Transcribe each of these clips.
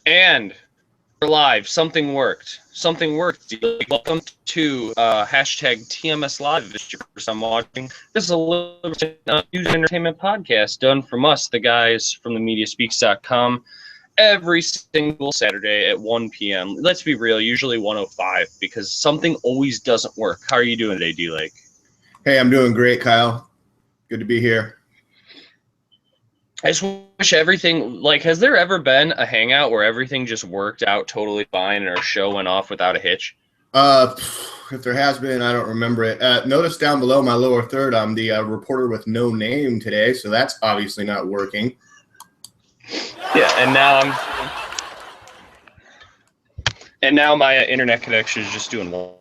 And we're live. Something worked. Something worked. Welcome to hashtag TMS Live. If it's your first time watching, this is a news entertainment podcast done from us, the guys from the MediaSpeaks.com, every single Saturday at 1 p.m. Let's be real, usually 1:05, because something always doesn't work. How are you doing today, D-Lake? Hey, I'm doing great, Kyle. Good to be here. I just wish everything, has there ever been a hangout where everything just worked out totally fine and our show went off without a hitch? If there has been, I don't remember it. Notice down below my lower third, I'm the reporter with no name today, so that's obviously not working. Yeah, and now my internet connection is just doing one.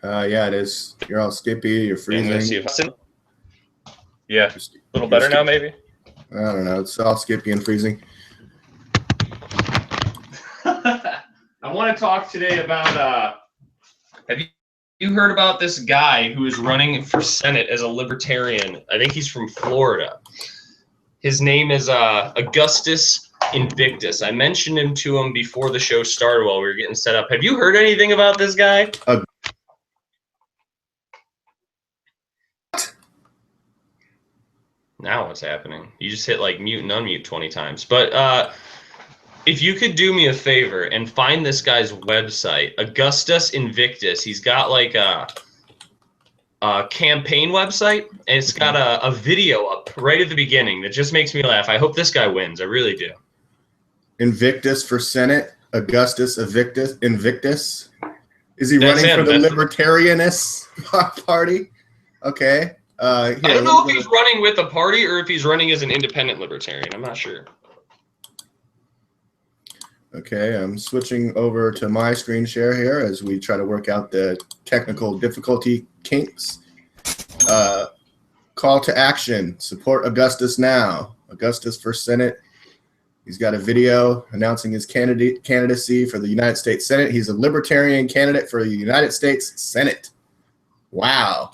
Yeah, it is. You're all skippy. You're freezing. Yeah, a little better now, maybe. I don't know. It's all skippy and freezing. I want to talk today about. Have you heard about this guy who is running for Senate as a libertarian? I think he's from Florida. His name is Augustus Invictus. I mentioned him to him before the show started while we were getting set up. Have you heard anything about this guy? Now what's happening? You just hit mute and unmute 20 times. But if you could do me a favor and find this guy's website, Augustus Invictus, he's got a campaign website, and it's got a video up right at the beginning that just makes me laugh. I hope this guy wins. I really do. Invictus for Senate, Augustus Invictus. Is he running for the Libertarianist Party? Okay. I don't know if he's running with a party or if he's running as an independent libertarian. I'm not sure. Okay, I'm switching over to my screen share here as we try to work out the technical difficulty kinks. Call to action. Support Augustus now. Augustus for Senate. He's got a video announcing his candidacy for the United States Senate. He's a libertarian candidate for the United States Senate. Wow.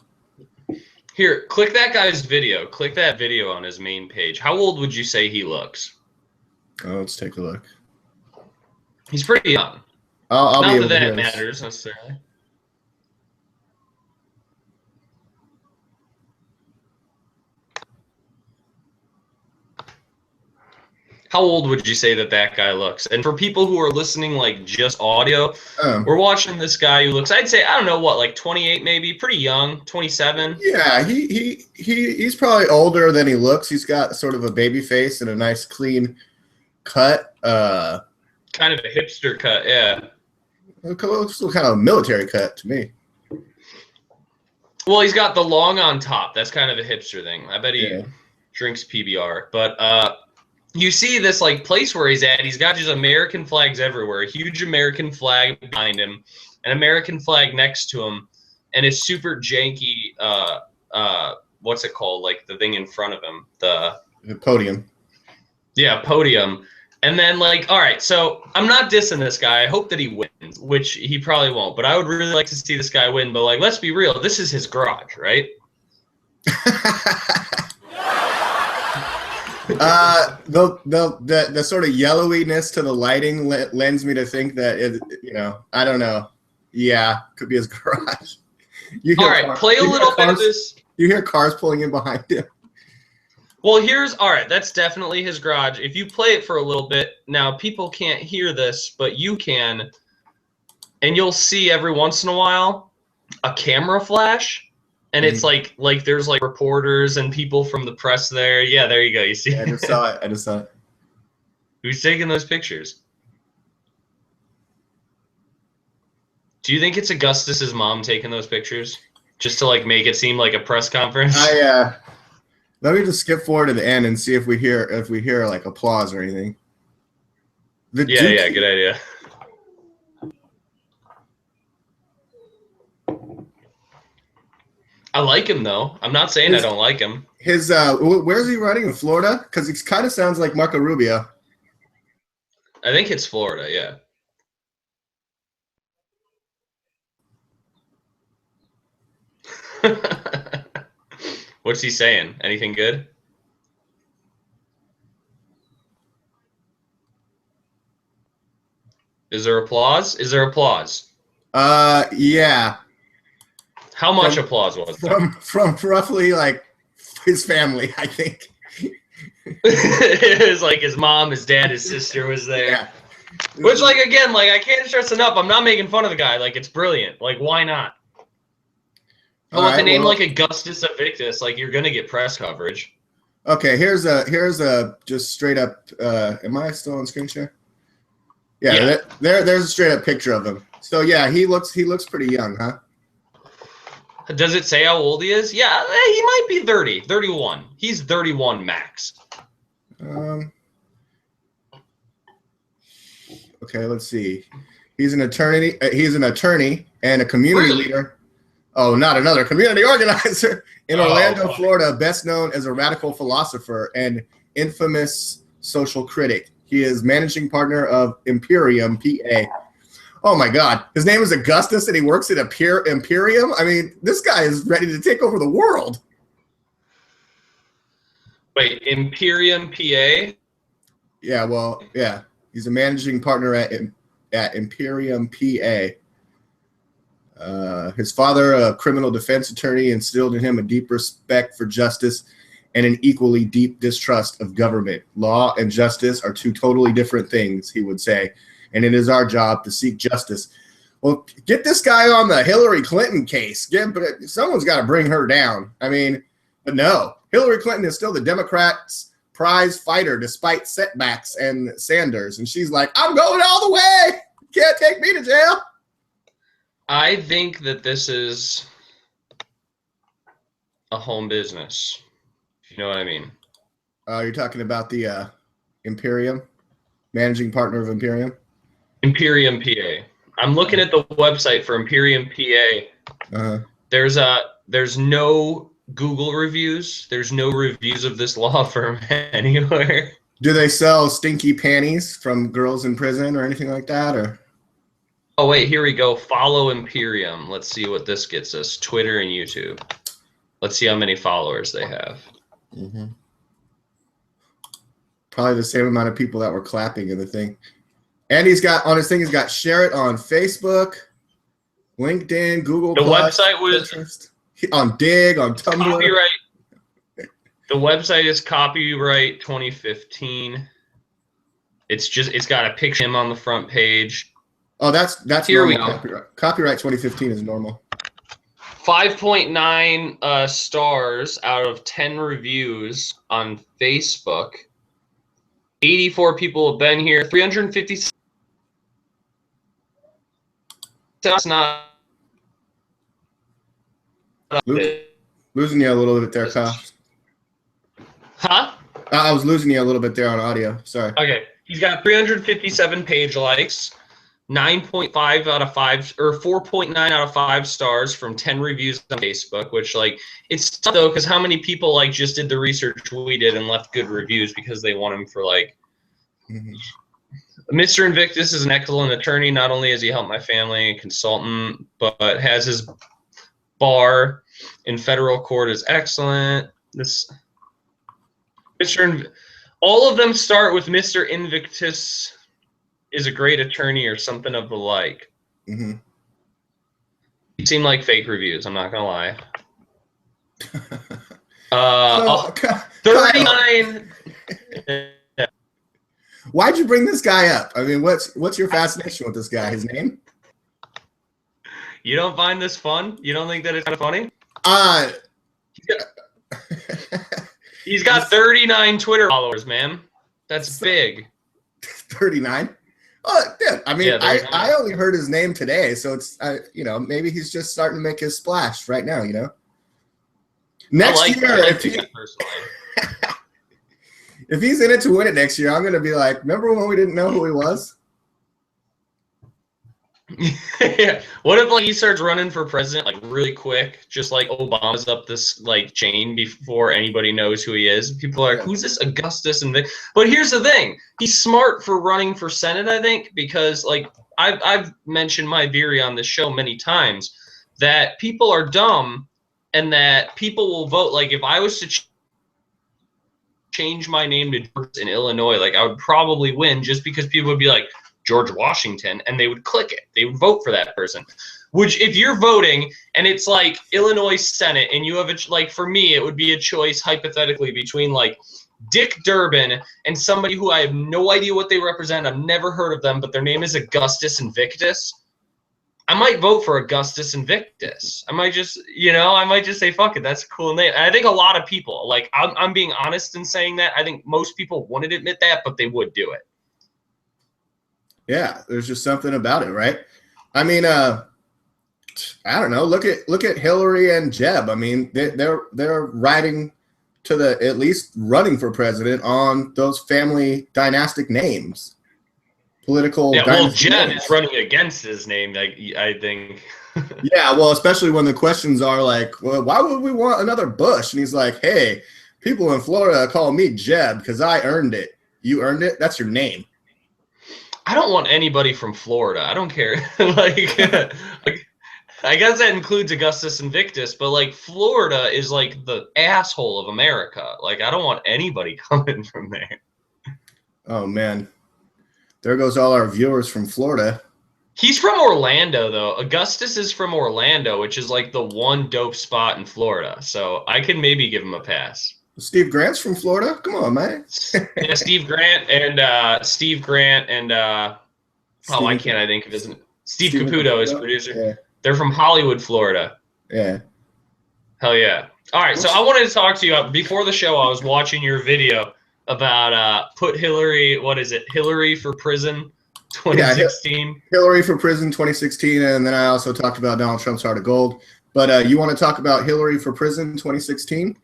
Here, click that guy's video. Click that video on his main page. How old would you say he looks? Oh, let's take a look. He's pretty young. I'll Not be able that to that matters necessarily. How old would you say that guy looks? And for people who are listening just audio, we're watching this guy who looks, I'd say, I don't know what, 28 maybe, pretty young, 27. Yeah, he's probably older than he looks. He's got sort of a baby face and a nice clean cut. Kind of a hipster cut, yeah. Looks kind of a military cut to me. Well, he's got the long on top. That's kind of a hipster thing. I bet he drinks PBR. But you see this place where he's at. He's got just American flags everywhere. A huge American flag behind him, an American flag next to him, and his super janky. What's it called? The thing in front of him, the podium. Yeah, podium. And then all right, so I'm not dissing this guy. I hope that he wins, which he probably won't. But I would really like to see this guy win. But let's be real. This is his garage, right? The sort of yellowiness to the lighting lends me to think that I don't know. Yeah, could be his garage. All right, play a little bit of this. You hear cars pulling in behind him. Well, all right, that's definitely his garage. If you play it for a little bit, now people can't hear this, but you can, and you'll see every once in a while a camera flash, and it's there's reporters and people from the press there. Yeah, there you go. You see? Yeah, I just saw it. Who's taking those pictures? Do you think it's Augustus's mom taking those pictures? Just to make it seem like a press conference? Let me just skip forward to the end and see if we hear applause or anything. Yeah, good idea. I like him though. I'm not saying I don't like him. His where's he running in Florida? Because he kind of sounds like Marco Rubio. I think it's Florida, yeah. What's he saying? Anything good? Is there applause? Is there applause? Yeah. How much applause was there? From roughly like his family, I think. It was like his mom, his dad, his sister was there. Yeah. Which, like, again, like, I can't stress enough, I'm not making fun of the guy. Like, it's brilliant. Like, why not? But with a name like Augustus Invictus, like, you're gonna get press coverage. Okay, here's a just straight up. Am I still on screen share? Yeah. There's a straight up picture of him. So yeah, he looks pretty young, huh? Does it say how old he is? Yeah, he might be 30, 31. He's 31 max. Okay, let's see. He's an attorney. He's an attorney and a community leader. Oh, not another community organizer in Orlando, Florida, best known as a radical philosopher and infamous social critic. He is managing partner of Imperium, PA. Oh my God, his name is Augustus, and he works at Imperium. I mean, this guy is ready to take over the world. Wait, Imperium, PA? Yeah, well, yeah, he's a managing partner at Imperium, PA. His father, a criminal defense attorney, instilled in him a deep respect for justice and an equally deep distrust of government. Law and justice are two totally different things, he would say, and it is our job to seek justice. Well, get this guy on the Hillary Clinton case. Someone's got to bring her down. I mean, but no, Hillary Clinton is still the Democrats' prize fighter despite setbacks and Sanders, and she's like, I'm going all the way. Can't take me to jail. I think that this is a home business, if you know what I mean. You're talking about the Imperium, managing partner of Imperium? Imperium, PA. I'm looking at the website for Imperium, PA. There's no Google reviews. There's no reviews of this law firm anywhere. Do they sell stinky panties from girls in prison or anything like that, or? Oh, wait, here we go. Follow Imperium. Let's see what this gets us. Twitter and YouTube. Let's see how many followers they have. Mm-hmm. Probably the same amount of people that were clapping in the thing. And he's got, on his thing, he's got share it on Facebook, LinkedIn, Google+. The website was Pinterest, on Dig, on Tumblr. Copyright. The website is copyright 2015. It's got a picture of him on the front page. Oh, that's here normal. we go. Copyright 2015 is normal. 5.9 stars out of 10 reviews on Facebook. 84 people have been here. 350. That's not. Losing you a little bit there, Kyle. Huh? I was losing you a little bit there on audio. Sorry. Okay. He's got 357 page likes. 9.5 out of 5 or 4.9 out of 5 stars from 10 reviews on Facebook, which like it's tough though because how many people like just did the research we did and left good reviews because they want him for like Mr. Invictus is an excellent attorney. Not only has he helped my family, a consultant, but has his bar in federal court is excellent. This all of them start with Mr. Invictus is a great attorney or something of the like. Mm-hmm. They seem like fake reviews, I'm not gonna lie. 39. Why'd you bring this guy up? I mean, what's your fascination with this guy? His name? You don't find this fun? You don't think that it's kind of funny? He's got 39 Twitter followers, man. That's big. 39? Oh, yeah. I mean, Yeah, I only heard his name today, so it's maybe he's just starting to make his splash right now. Next year, if he's in it to win it next year, I'm gonna be like, remember when we didn't know who he was? Yeah. What if like he starts running for president like really quick, just like Obama's up this like chain before anybody knows who he is? People are like, who's this Augustus Invictus? But here's the thing: he's smart for running for Senate, I think, because like I've mentioned my theory on this show many times that people are dumb and that people will vote. Like if I was to change my name to George in Illinois, like I would probably win just because people would be like, George Washington, and they would click it. They would vote for that person. Which, if you're voting and it's like Illinois Senate, and you have like, for me, it would be a choice hypothetically between like Dick Durbin and somebody who I have no idea what they represent. I've never heard of them, but their name is Augustus Invictus. I might vote for Augustus Invictus. I might just, I might just say, fuck it, that's a cool name. And I think a lot of people, like, I'm being honest in saying that. I think most people wouldn't admit that, but they would do it. Yeah, there's just something about it, right? I mean, I don't know. Look at Hillary and Jeb. I mean, they're riding to the, at least running for president on those family dynastic names. Political. Yeah, well, Jeb is running against his name, I think. Yeah, well, especially when the questions are like, well, why would we want another Bush? And he's like, hey, people in Florida call me Jeb because I earned it. You earned it? That's your name. I don't want anybody from Florida. I don't care. like, I guess that includes Augustus Invictus, but like Florida is like the asshole of America. Like, I don't want anybody coming from there. Oh man, there goes all our viewers from Florida. He's from Orlando, though. Augustus is from Orlando, which is like the one dope spot in Florida. So I could maybe give him a pass. Steve Grant's from Florida. Come on, man. Yeah, Steve Grant and why can't I think of his name? Steve Caputo is producer. Yeah. They're from Hollywood, Florida. Yeah. Hell yeah. All right, so I wanted to talk to you before the show. I was watching your video about put Hillary, what is it? Hillary for Prison 2016. Yeah, Hillary for Prison 2016, and then I also talked about Donald Trump's Heart of Gold. But you want to talk about Hillary for Prison 2016?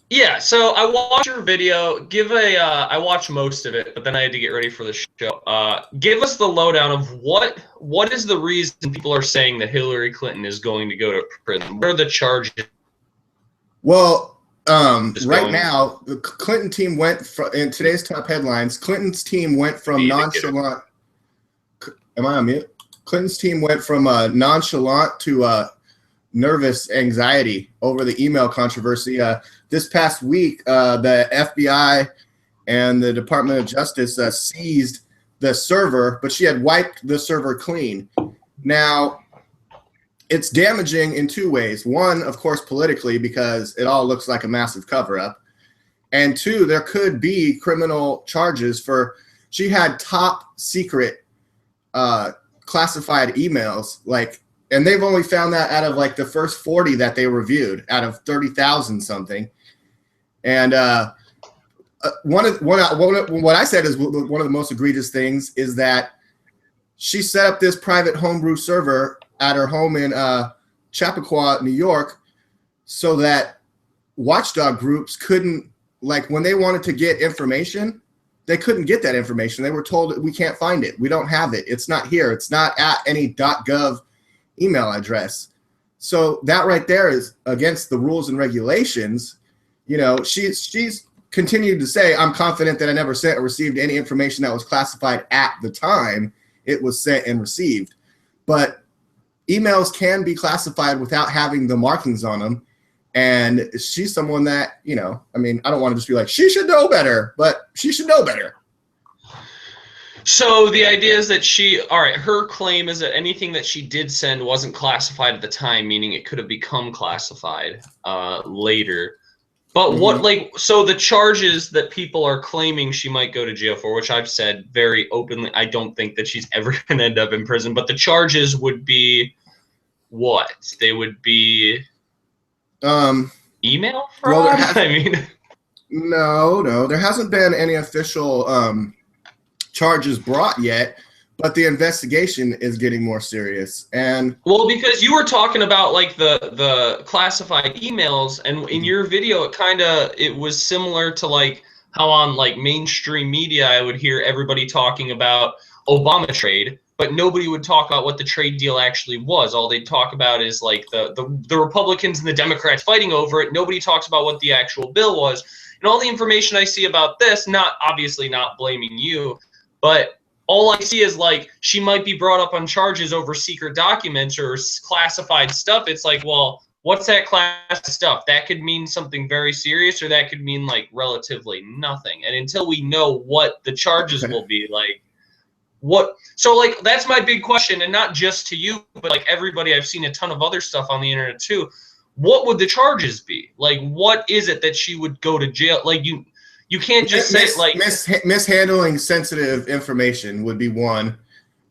Yeah, so I watched your video. I watched most of it, but then I had to get ready for the show. Give us the lowdown of what is the reason people are saying that Hillary Clinton is going to go to prison? What are the charges? Well, right now, the Clinton team went from, in today's top headlines, Clinton's team went from nonchalant. Am I on mute? Clinton's team went from nonchalant to nervous anxiety over the email controversy. This past week, the FBI and the Department of Justice seized the server, but she had wiped the server clean. Now, it's damaging in two ways. One, of course, politically, because it all looks like a massive cover-up. And two, there could be criminal charges for, she had top secret classified emails, like, and they've only found that out of like the first 40 that they reviewed out of 30,000 something. And what I said is one of the most egregious things is that she set up this private homebrew server at her home in Chappaqua, New York, so that watchdog groups couldn't, like, when they wanted to get information, they couldn't get that information. They were told, we can't find it. We don't have it. It's not here. It's not at any .gov email address. So that right there is against the rules and regulations. You know, she's continued to say, I'm confident that I never sent or received any information that was classified at the time it was sent and received. But emails can be classified without having the markings on them. And she's someone that, you know, I mean, I don't want to just be like, she should know better, but she should know better. So the idea is that her claim is that anything that she did send wasn't classified at the time, meaning it could have become classified later. But so the charges that people are claiming she might go to jail for, which I've said very openly, I don't think that she's ever going to end up in prison, but the charges would be what? They would be email fraud? No, there hasn't been any official charges brought yet, but the investigation is getting more serious. And well, because you were talking about like the classified emails, and in your video it was similar to like how on like mainstream media I would hear everybody talking about Obama trade, but nobody would talk about what the trade deal actually was. All they'd talk about is like the Republicans and the Democrats fighting over it. Nobody talks about what the actual bill was. And all the information I see about this, obviously not blaming you, but all I see is like she might be brought up on charges over secret documents or classified stuff. It's like, well, what's that class stuff? That could mean something very serious, or that could mean like relatively nothing. And until we know what the charges will be, like, So like that's my big question, and not just to you, but like everybody. I've seen a ton of other stuff on the internet too. What would the charges be? Like, what is it that she would go to jail? Like, you can't just say like mishandling sensitive information would be one.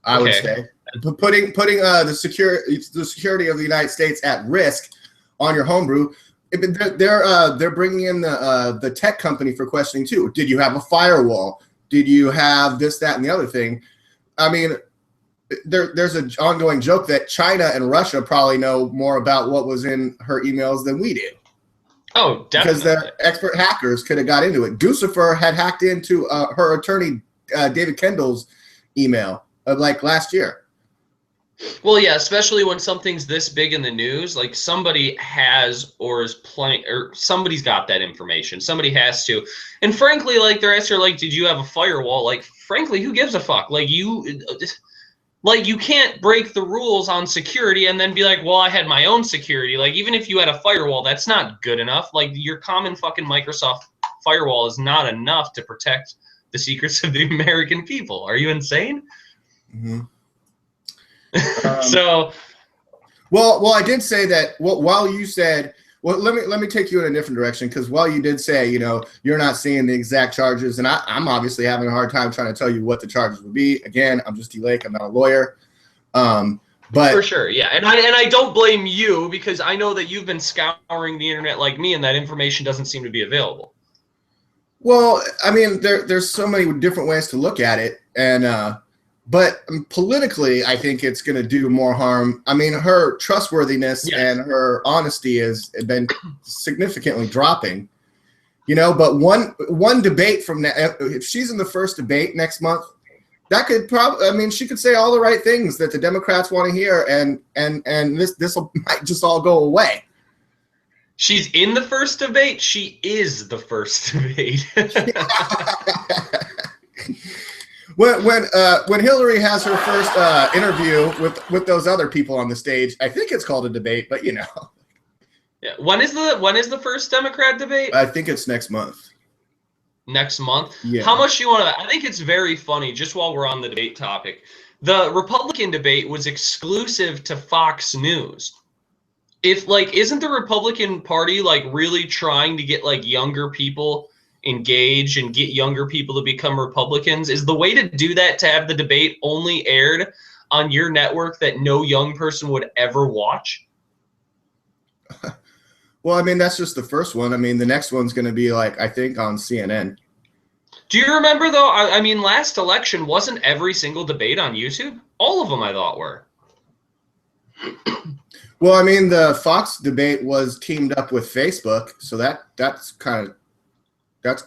I would say putting the security of the United States at risk on your homebrew. They're bringing in the tech company for questioning too. Did you have a firewall? Did you have this, that, and the other thing? I mean, there's an ongoing joke that China and Russia probably know more about what was in her emails than we do. Oh, definitely. Because the expert hackers could have got into it. Guccifer had hacked into her attorney, David Kendall's email like last year. Well, yeah, especially when something's this big in the news, like somebody has or is playing, or somebody's got that information. Somebody has to. And frankly, like they're asking, like, did you have a firewall? Like, frankly, who gives a fuck? Like you can't break the rules on security and then be like, well, I had my own security. Like, even if you had a firewall, that's not good enough. Like, your common fucking Microsoft firewall is not enough to protect the secrets of the American people. Are you insane? Mm-hmm. So, well, I did say that. While you said, well, let me take you in a different direction, because while you did say, you're not seeing the exact charges, and I'm obviously having a hard time trying to tell you what the charges would be. Again, I'm just D Lake. I'm not a lawyer. But for sure, yeah, and I don't blame you, because I know that you've been scouring the internet like me, and that information doesn't seem to be available. Well, I mean, there's so many different ways to look at it, and but politically, I think it's going to do more harm. I mean, her trustworthiness and her honesty has been significantly dropping. But one debate from now, if she's in the first debate next month, that could probably, I mean, she could say all the right things that the Democrats want to hear, and this might just all go away. She's in the first debate. She is the first debate. When Hillary has her first interview with those other people on the stage, I think it's called a debate, but Yeah. When is the first Democrat debate? I think it's next month. Next month? Yeah. How much do you want to? I think it's very funny, just while we're on the debate topic. The Republican debate was exclusive to Fox News. Isn't the Republican Party really trying to get younger people engage and get younger people to become Republicans? Is the way to do that to have the debate only aired on your network that no young person would ever watch? Well, I mean, that's just the first one. I mean, the next one's going to be I think on CNN. Do you remember though? I mean, last election, wasn't every single debate on YouTube? All of them, I thought, were. Well, I mean, the Fox debate was teamed up with Facebook, so that's kind of.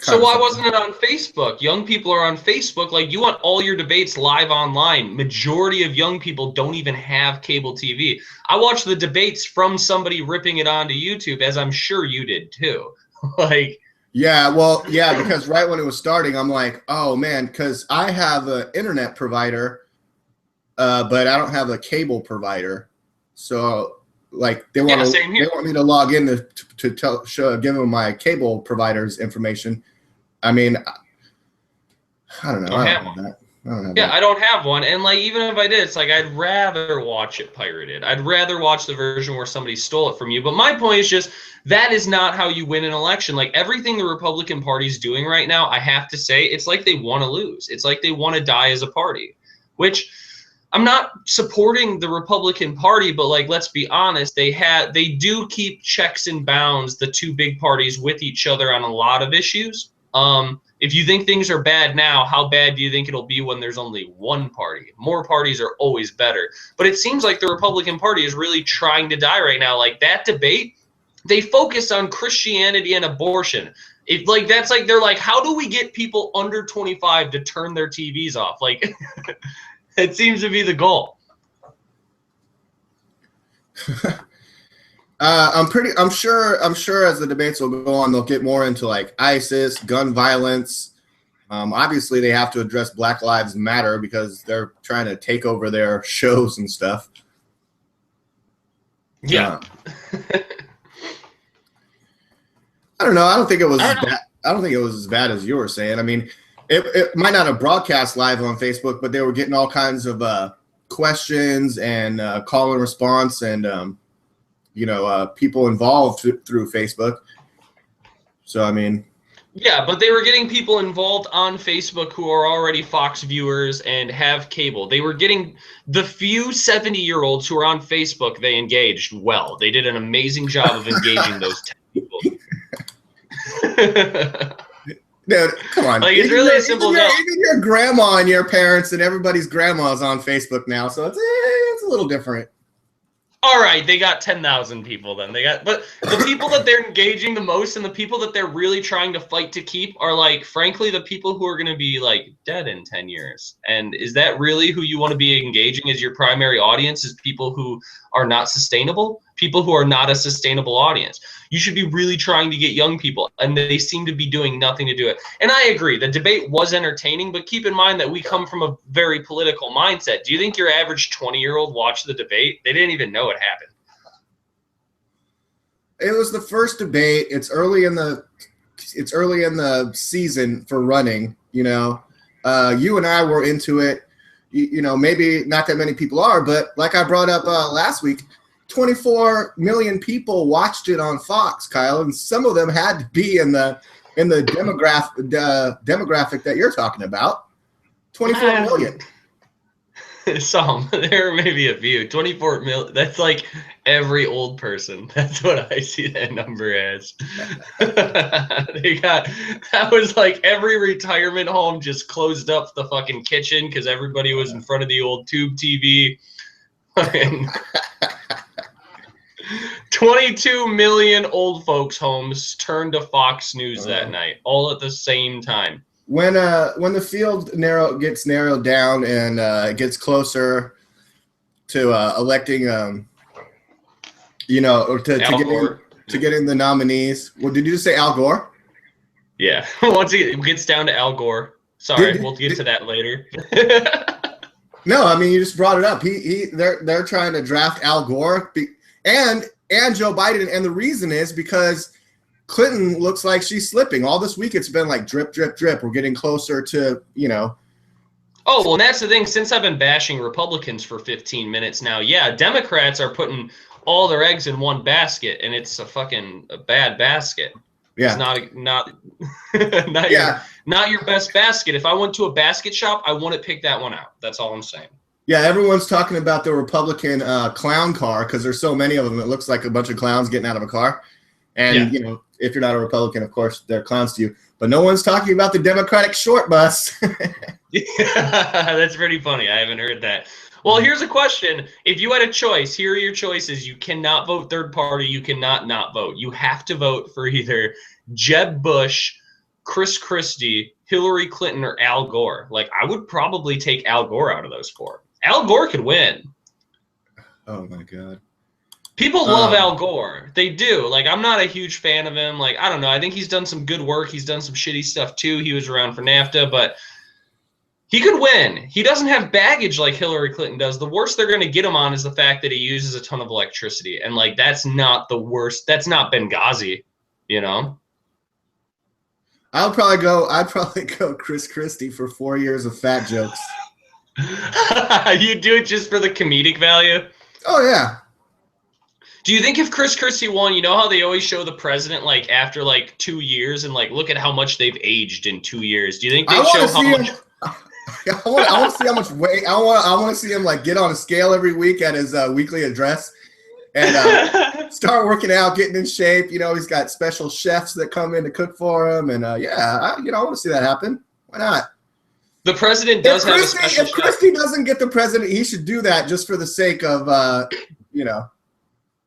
So why wasn't it on Facebook? Young people are on Facebook. You want all your debates live online. Majority of young people don't even have cable TV. I watched the debates from somebody ripping it onto YouTube, as I'm sure you did too. Yeah, well, yeah, because right when it was starting, I'm like, oh man, because I have an internet provider, but I don't have a cable provider. So they want me to log in to give them my cable provider's information. I mean, I don't know. I don't have that. I don't have one. And even if I did, it's I'd rather watch it pirated. I'd rather watch the version where somebody stole it from you. But my point is just that is not how you win an election. Everything the Republican Party's doing right now, I have to say, it's they want to lose. It's they want to die as a party, which I'm not supporting the Republican Party, but let's be honest, they do keep checks and bounds, the two big parties, with each other on a lot of issues. If you think things are bad now, how bad do you think it'll be when there's only one party? More parties are always better. But it seems like the Republican Party is really trying to die right now. That debate, they focus on Christianity and abortion. They're how do we get people under 25 to turn their TVs off? It seems to be the goal. I'm sure as the debates will go on, they'll get more into ISIS, gun violence. Obviously they have to address Black Lives Matter because they're trying to take over their shows and stuff. Yeah. I don't know. I don't think it was as bad as you were saying. I mean, it might not have broadcast live on Facebook, but they were getting all kinds of questions and call and response and people involved through Facebook. So I mean, yeah, but they were getting people involved on Facebook who are already Fox viewers and have cable. They were getting the few 70-year-olds who are on Facebook. They engaged well. They did an amazing job of engaging those 10 people. Dude, come on. Like, it's really simple. Even your grandma and your parents and everybody's grandma is on Facebook now, so it's a little different. All right, they got 10,000 people then. But the people that they're engaging the most and the people that they're really trying to fight to keep are, like, frankly, the people who are going to be, like, dead in 10 years. And is that really who you want to be engaging as your primary audience, is people who are not sustainable? People who are not a sustainable audience. You should be really trying to get young people, and they seem to be doing nothing to do it. And I agree, the debate was entertaining, but keep in mind that we come from a very political mindset. Do you think your average 20-year-old watched the debate? They didn't even know it happened. It was the first debate. It's early in the season for running. You and I were into it. Maybe not that many people are, but like I brought up last week, 24 million people watched it on Fox, Kyle, and some of them had to be in the demographic that you're talking about. 24 million. Some. There may be a few. 24 million. That's like every old person. That's what I see that number as. That was like every retirement home just closed up the fucking kitchen because everybody was in front of the old tube TV. 22 million old folks' homes turned to Fox News that night, all at the same time. When the field gets narrowed down and it gets closer to electing, or to getting the nominees. Well, did you just say Al Gore? Yeah. Once it gets down to Al Gore. Sorry, we'll get to that later. No, I mean, you just brought it up. They're trying to draft Al Gore and Joe Biden, and the reason is because Clinton looks like she's slipping. All this week it's been like drip, drip, drip. We're getting closer to, Oh, well, and that's the thing. Since I've been bashing Republicans for 15 minutes now, yeah, Democrats are putting all their eggs in one basket, and it's a bad basket. Yeah. It's not your best basket. If I went to a basket shop, I wouldn't pick that one out. That's all I'm saying. Yeah, everyone's talking about the Republican clown car because there's so many of them. It looks like a bunch of clowns getting out of a car. And, if you're not a Republican, of course, they're clowns to you. But no one's talking about the Democratic short bus. Yeah, that's pretty funny. I haven't heard that. Well, here's a question. If you had a choice, here are your choices. You cannot vote third party. You cannot not vote. You have to vote for either Jeb Bush, Chris Christie, Hillary Clinton, or Al Gore. Like, I would probably take Al Gore out of those four. Al Gore could win. Oh, my God. People love Al Gore. They do. Like, I'm not a huge fan of him. Like, I don't know. I think he's done some good work. He's done some shitty stuff, too. He was around for NAFTA, but he could win. He doesn't have baggage like Hillary Clinton does. The worst they're going to get him on is the fact that he uses a ton of electricity. And, like, that's not the worst. That's not Benghazi, I'd probably go Chris Christie for 4 years of fat jokes. You do it just for the comedic value? Oh, yeah. Do you think if Chris Christie won, you know how they always show the president like after like 2 years and like look at how much they've aged in 2 years? Do you think they show how much? I want to see how much weight. I want to see him like get on a scale every week at his weekly address and start working out, getting in shape. He's got special chefs that come in to cook for him, and I want to see that happen. Why not? The president does have a special chef. If Christie doesn't get the president, he should do that just for the sake of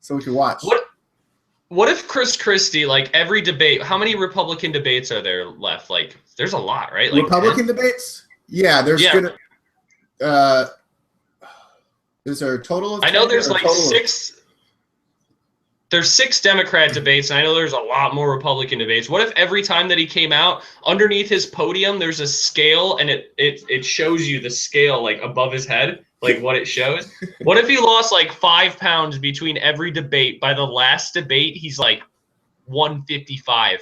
so we can watch. What if Chris Christie, like every debate, how many Republican debates are there left? Like, there's a lot, right? Like Republican debates? Yeah, there's gonna. Is there a total of? I know there's like six. There's 6 Democrat debates, and I know there's a lot more Republican debates. What if every time that he came out, underneath his podium, there's a scale, and it shows you the scale like above his head, like what it shows? What if he lost like 5 pounds between every debate? By the last debate, he's like 155.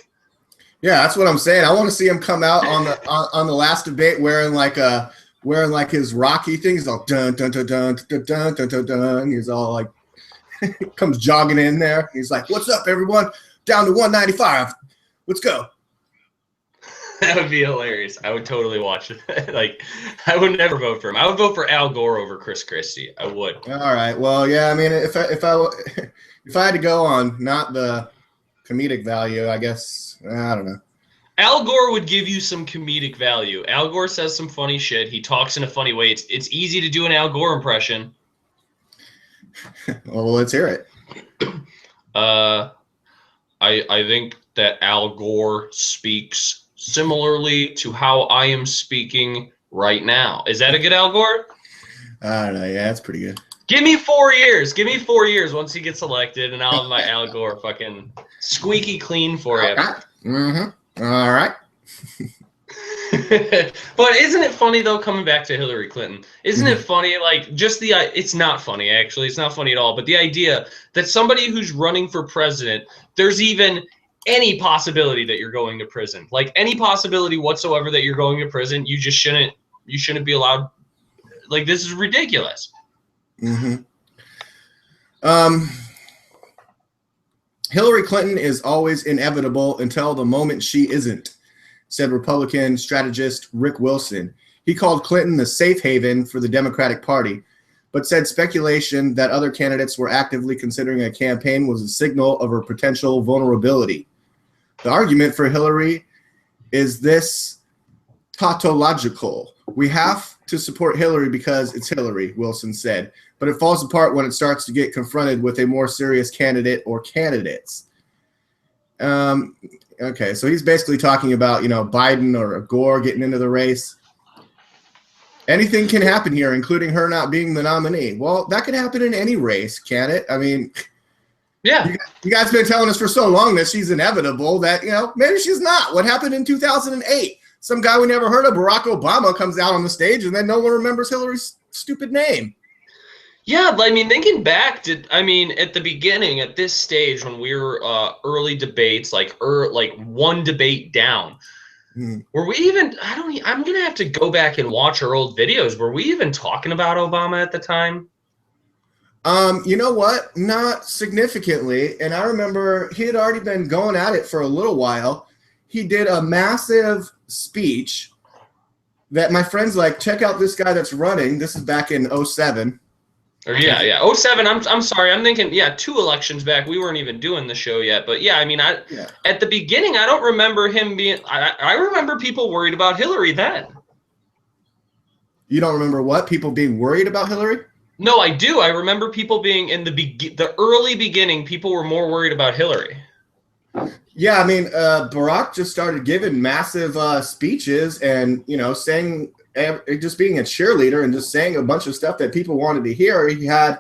Yeah, that's what I'm saying. I want to see him come out on the last debate wearing like his Rocky thing. He's all dun dun dun dun dun dun dun dun dun. He's all like comes jogging in there. He's like, "What's up, everyone? Down to 195. Let's go." That would be hilarious. I would totally watch it. Like, I would never vote for him. I would vote for Al Gore over Chris Christie. I would. All right. Well, yeah. I mean, if I had to go on not the comedic value, I guess I don't know. Al Gore would give you some comedic value. Al Gore says some funny shit. He talks in a funny way. It's easy to do an Al Gore impression. Well, let's hear it. I think that Al Gore speaks similarly to how I am speaking right now. Is that a good Al Gore? I don't know. Yeah, that's pretty good. Give me 4 years. Give me 4 years once he gets elected, and I'll have my Al Gore fucking squeaky clean for you. Mm-hmm. All right. But isn't it funny, though, coming back to Hillary Clinton, isn't it funny, like, just it's not funny, actually, it's not funny at all, but the idea that somebody who's running for president, there's even any possibility that you're going to prison, like any possibility whatsoever that you're going to prison, you shouldn't be allowed, like, this is ridiculous. Mm-hmm. Hillary Clinton is always inevitable until the moment she isn't, said Republican strategist Rick Wilson. He called Clinton the safe haven for the Democratic Party, but said speculation that other candidates were actively considering a campaign was a signal of her potential vulnerability. The argument for Hillary is this tautological. We have to support Hillary because it's Hillary, Wilson said, but it falls apart when it starts to get confronted with a more serious candidate or candidates. Okay, so he's basically talking about, Biden or Gore getting into the race. Anything can happen here, including her not being the nominee. Well, that could happen in any race, can it? I mean, yeah. You guys have been telling us for so long that she's inevitable that, maybe she's not. What happened in 2008? Some guy we never heard of, Barack Obama, comes out on the stage and then no one remembers Hillary's stupid name. Yeah, I mean, thinking back to, at the beginning, at this stage, when we were early debates, like one debate down, were we even, I'm going to have to go back and watch our old videos. Were we even talking about Obama at the time? You know what? Not significantly. And I remember he had already been going at it for a little while. He did a massive speech that my friends like, check out this guy that's running. This is back in 07. Or yeah. 07, I'm sorry. I'm thinking, 2 elections back. We weren't even doing the show yet. But at the beginning, I don't remember him being, I remember people worried about Hillary then. You don't remember what? People being worried about Hillary? No, I do. I remember people being in the early beginning, people were more worried about Hillary. Yeah, Barack just started giving massive speeches and, saying, just being a cheerleader and just saying a bunch of stuff that people wanted to hear. He had,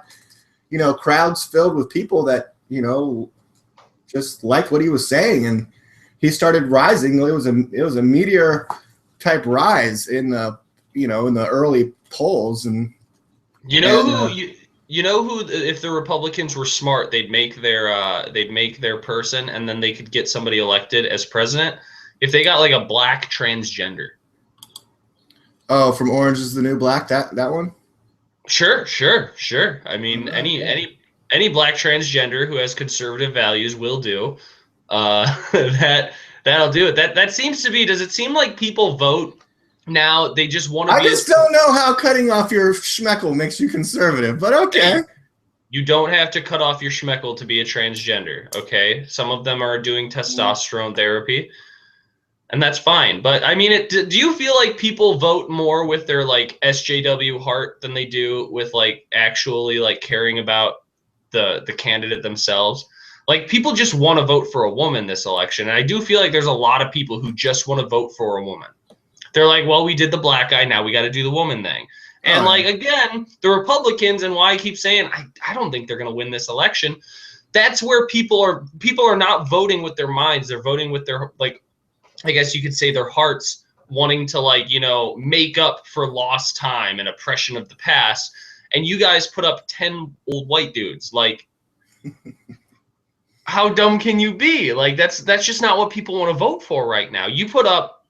crowds filled with people that, just liked what he was saying. And he started rising. It was a meteor type rise in the, in the early polls. And you know who, if the Republicans were smart, they'd make their person, and then they could get somebody elected as president if they got like a black transgender. Oh, from Orange is the New Black, that one? Sure. I mean, any black transgender who has conservative values will do. That'll do it. That seems to be. Does it seem like people vote now? They just want to. I just don't know how cutting off your schmeckle makes you conservative, but okay. You don't have to cut off your schmeckle to be a transgender. Okay, some of them are doing testosterone therapy. And that's fine. But do you feel like people vote more with their like SJW heart than they do with like actually like caring about the candidate themselves? Like, people just want to vote for a woman this election. And I do feel like there's a lot of people who just want to vote for a woman. They're like, well, we did the black guy, now we got to do the woman thing. And like, again, the Republicans, and why I keep saying I don't think they're going to win this election. That's where people are not voting with their minds. They're voting with their, like, I guess you could say, their hearts, wanting to, like, make up for lost time and oppression of the past. And you guys put up 10 old white dudes. Like, how dumb can you be? Like that's just not what people want to vote for right now. You put up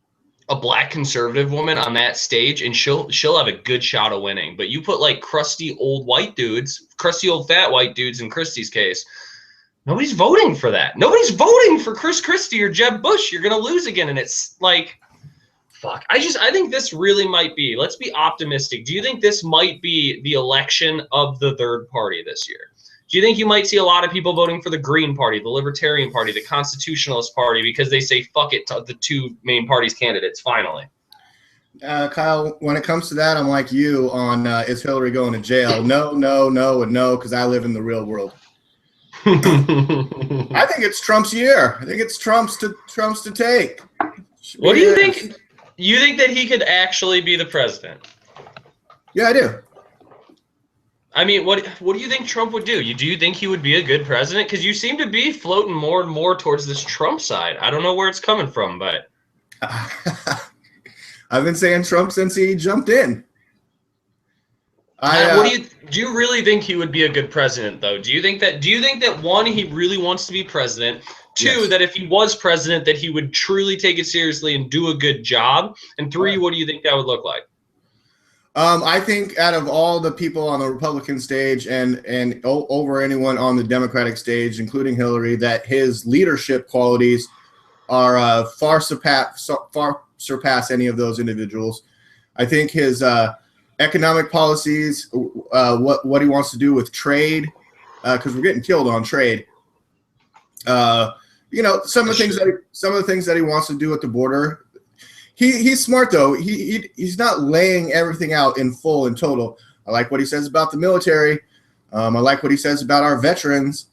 a black conservative woman on that stage and she'll have a good shot of winning. But you put like crusty old white dudes, crusty old fat white dudes in Christie's case, nobody's voting for that. Nobody's voting for Chris Christie or Jeb Bush. You're gonna lose again. And it's like, fuck. I think this really might be, let's be optimistic. Do you think this might be the election of the third party this year? Do you think you might see a lot of people voting for the Green Party, the Libertarian Party, the Constitutionalist Party, because they say fuck it to the two main parties' candidates finally? Kyle, when it comes to that, I'm like you on is Hillary going to jail? No, no, no, and no, because I live in the real world. I think it's Trump's year. I think it's Trump's to take. What do you think? You think that he could actually be the president? Yeah, I do. I mean, what do you think Trump would do? Do you think he would be a good president? Because you seem to be floating more and more towards this Trump side. I don't know where it's coming from, but I've been saying Trump since he jumped in. Do you really think he would be a good president, though? Do you think that one, he really wants to be president? Two, yes, that if he was president, that he would truly take it seriously and do a good job? And three, what do you think that would look like? I think out of all the people on the Republican stage and over anyone on the Democratic stage, including Hillary, that his leadership qualities are far surpass any of those individuals. I think his economic policies, what he wants to do with trade, because we're getting killed on trade. Some of the things that he wants to do at the border. He's smart though. He's not laying everything out in full and total. I like what he says about the military. I like what he says about our veterans.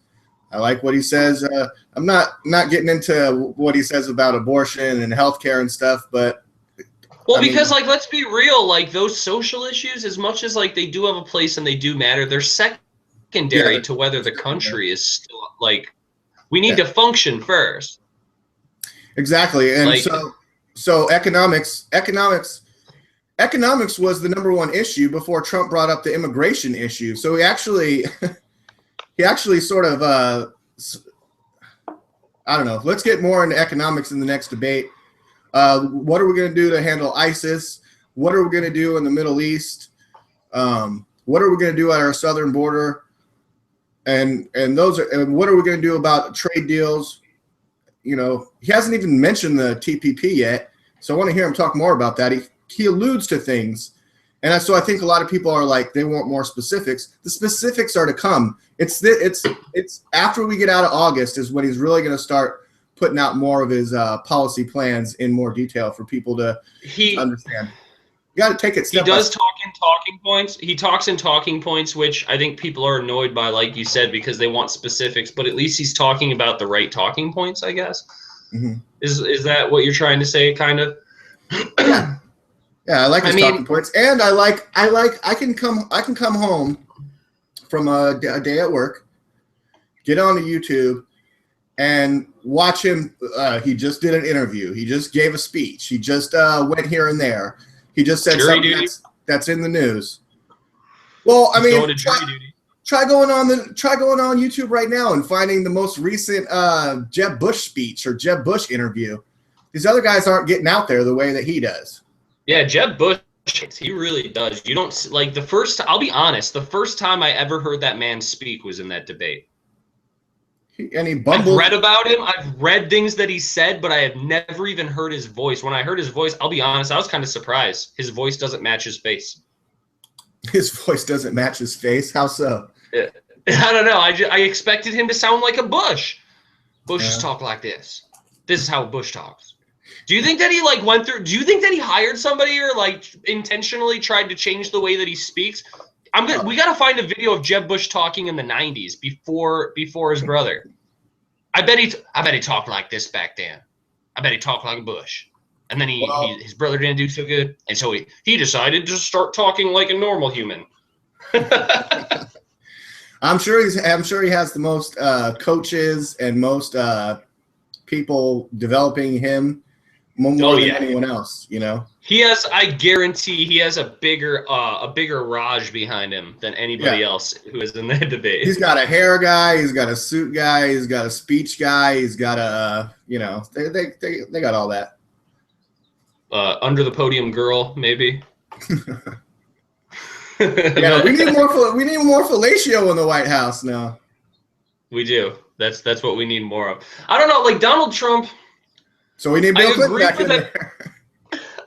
I like what he says. I'm not getting into what he says about abortion and healthcare and stuff, but because let's be real, like those social issues, as much as like they do have a place and they do matter, they're secondary to whether the country is still like we need to function first. Exactly, and So economics was the number one issue before Trump brought up the immigration issue. So he actually sort of, I don't know. Let's get more into economics in the next debate. What are we going to do to handle ISIS? What are we going to do in the Middle East? What are we going to do at our southern border? And what are we going to do about trade deals? He hasn't even mentioned the TPP yet, so I want to hear him talk more about that. He alludes to things, and so I think a lot of people are like they want more specifics. The specifics are to come. It's after we get out of August is when he's really going to start putting out more of his policy plans in more detail for people to understand. You got to take it step by step. Talk in talking points. He talks in talking points, which I think people are annoyed by, like you said, because they want specifics. But at least he's talking about the right talking points, I guess. Mm-hmm. Is that what you're trying to say, kind of? Yeah, I like his talking points, and I can come home from a day at work, get on YouTube, and watch him. He just did an interview. He just gave a speech. He just went here and there. He just said something that's in the news. Well, I mean, try going on YouTube right now and finding the most recent Jeb Bush speech or Jeb Bush interview. These other guys aren't getting out there the way that he does. Yeah, Jeb Bush, he really does. You don't like the first. I'll be honest. The first time I ever heard that man speak was in that debate. And he bumbled. I've read about him. I've read things that he said, but I have never even heard his voice. When I heard his voice, I'll be honest, I was kind of surprised. His voice doesn't match his face. His voice doesn't match his face? How so? I don't know. I expected him to sound like a Bush. Bushes talk like this. This is how Bush talks. Do you think that he went through? Do you think that he hired somebody or intentionally tried to change the way that he speaks? We got to find a video of Jeb Bush talking in the 90s before his brother. I bet he talked like this back then. I bet he talked like a Bush. And then his brother didn't do so good, and so he decided to start talking like a normal human. I'm sure he has the most coaches and most people developing him more than anyone else, you know. He has, I guarantee, he has a bigger Raj behind him than anybody else who is in that debate. He's got a hair guy, he's got a suit guy, he's got a speech guy, he's got a, you know, they got all that. Under the podium girl, maybe. Yeah, we need more fellatio in the White House now. We do. That's what we need more of. I don't know, like Donald Trump. So we need Bill Clinton back in there.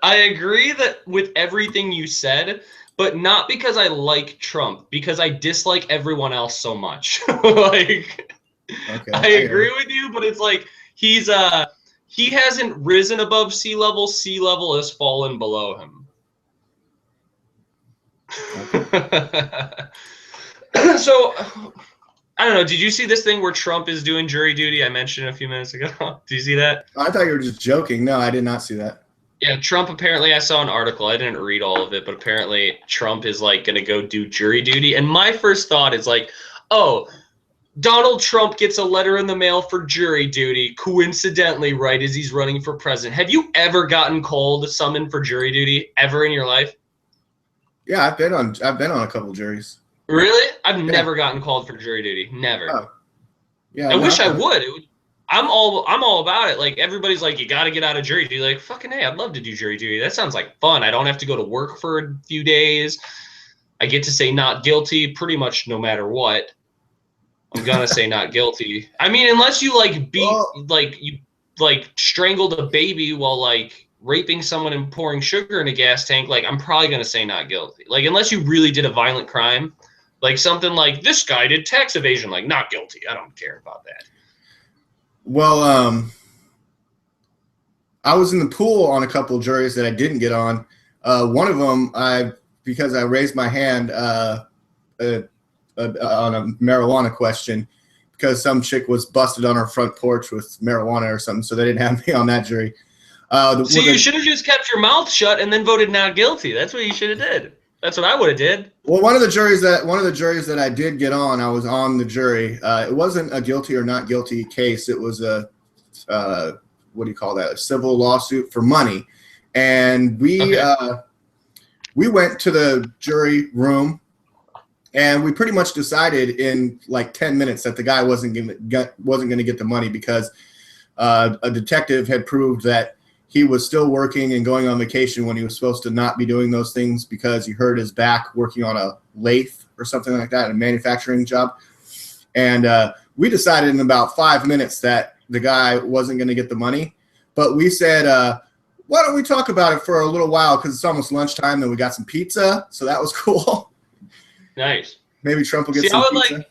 I agree that with everything you said, but not because I like Trump, because I dislike everyone else so much. Like, okay, I agree with you, but it's like he hasn't risen above sea level. Sea level has fallen below him. Okay. So, I don't know. Did you see this thing where Trump is doing jury duty? I mentioned a few minutes ago. Did you see that? I thought you were just joking. No, I did not see that. Yeah, Trump apparently, I saw an article. I didn't read all of it, but apparently Trump is like going to go do jury duty. And my first thought is like, oh, Donald Trump gets a letter in the mail for jury duty, coincidentally, right as he's running for president. Have you ever gotten called, summoned for jury duty ever in your life? Yeah, I've been on a couple juries. Really? I've never gotten called for jury duty. Never. Oh. Yeah. I wish I would. I'm all about it. Like, everybody's like, you got to get out of jury duty. Like, fucking hey, I'd love to do jury duty. That sounds like fun. I don't have to go to work for a few days. I get to say not guilty pretty much no matter what. I'm gonna say not guilty. I mean, unless you like strangled a baby while like raping someone and pouring sugar in a gas tank, like I'm probably gonna say not guilty. Like, unless you really did a violent crime, like something like this guy did tax evasion, like not guilty. I don't care about that. Well, I was in the pool on a couple of juries that I didn't get on. One of them, because I raised my hand on a marijuana question, because some chick was busted on her front porch with marijuana or something, so they didn't have me on that jury. So you should have just kept your mouth shut and then voted not guilty. That's what you should have did. That's what I would have did. Well, one of the juries that I did get on, I was on the jury. It wasn't a guilty or not guilty case. It was a what do you call that? A civil lawsuit for money. And we went to the jury room, and we pretty much decided in like 10 minutes that the guy wasn't going to get the money because a detective had proved that he was still working and going on vacation when he was supposed to not be doing those things because he hurt his back working on a lathe or something like that, a manufacturing job. And we decided in about 5 minutes that the guy wasn't going to get the money. But we said, why don't we talk about it for a little while because it's almost lunchtime, then we got some pizza. So that was cool. Nice. Maybe Trump will get some pizza. Like,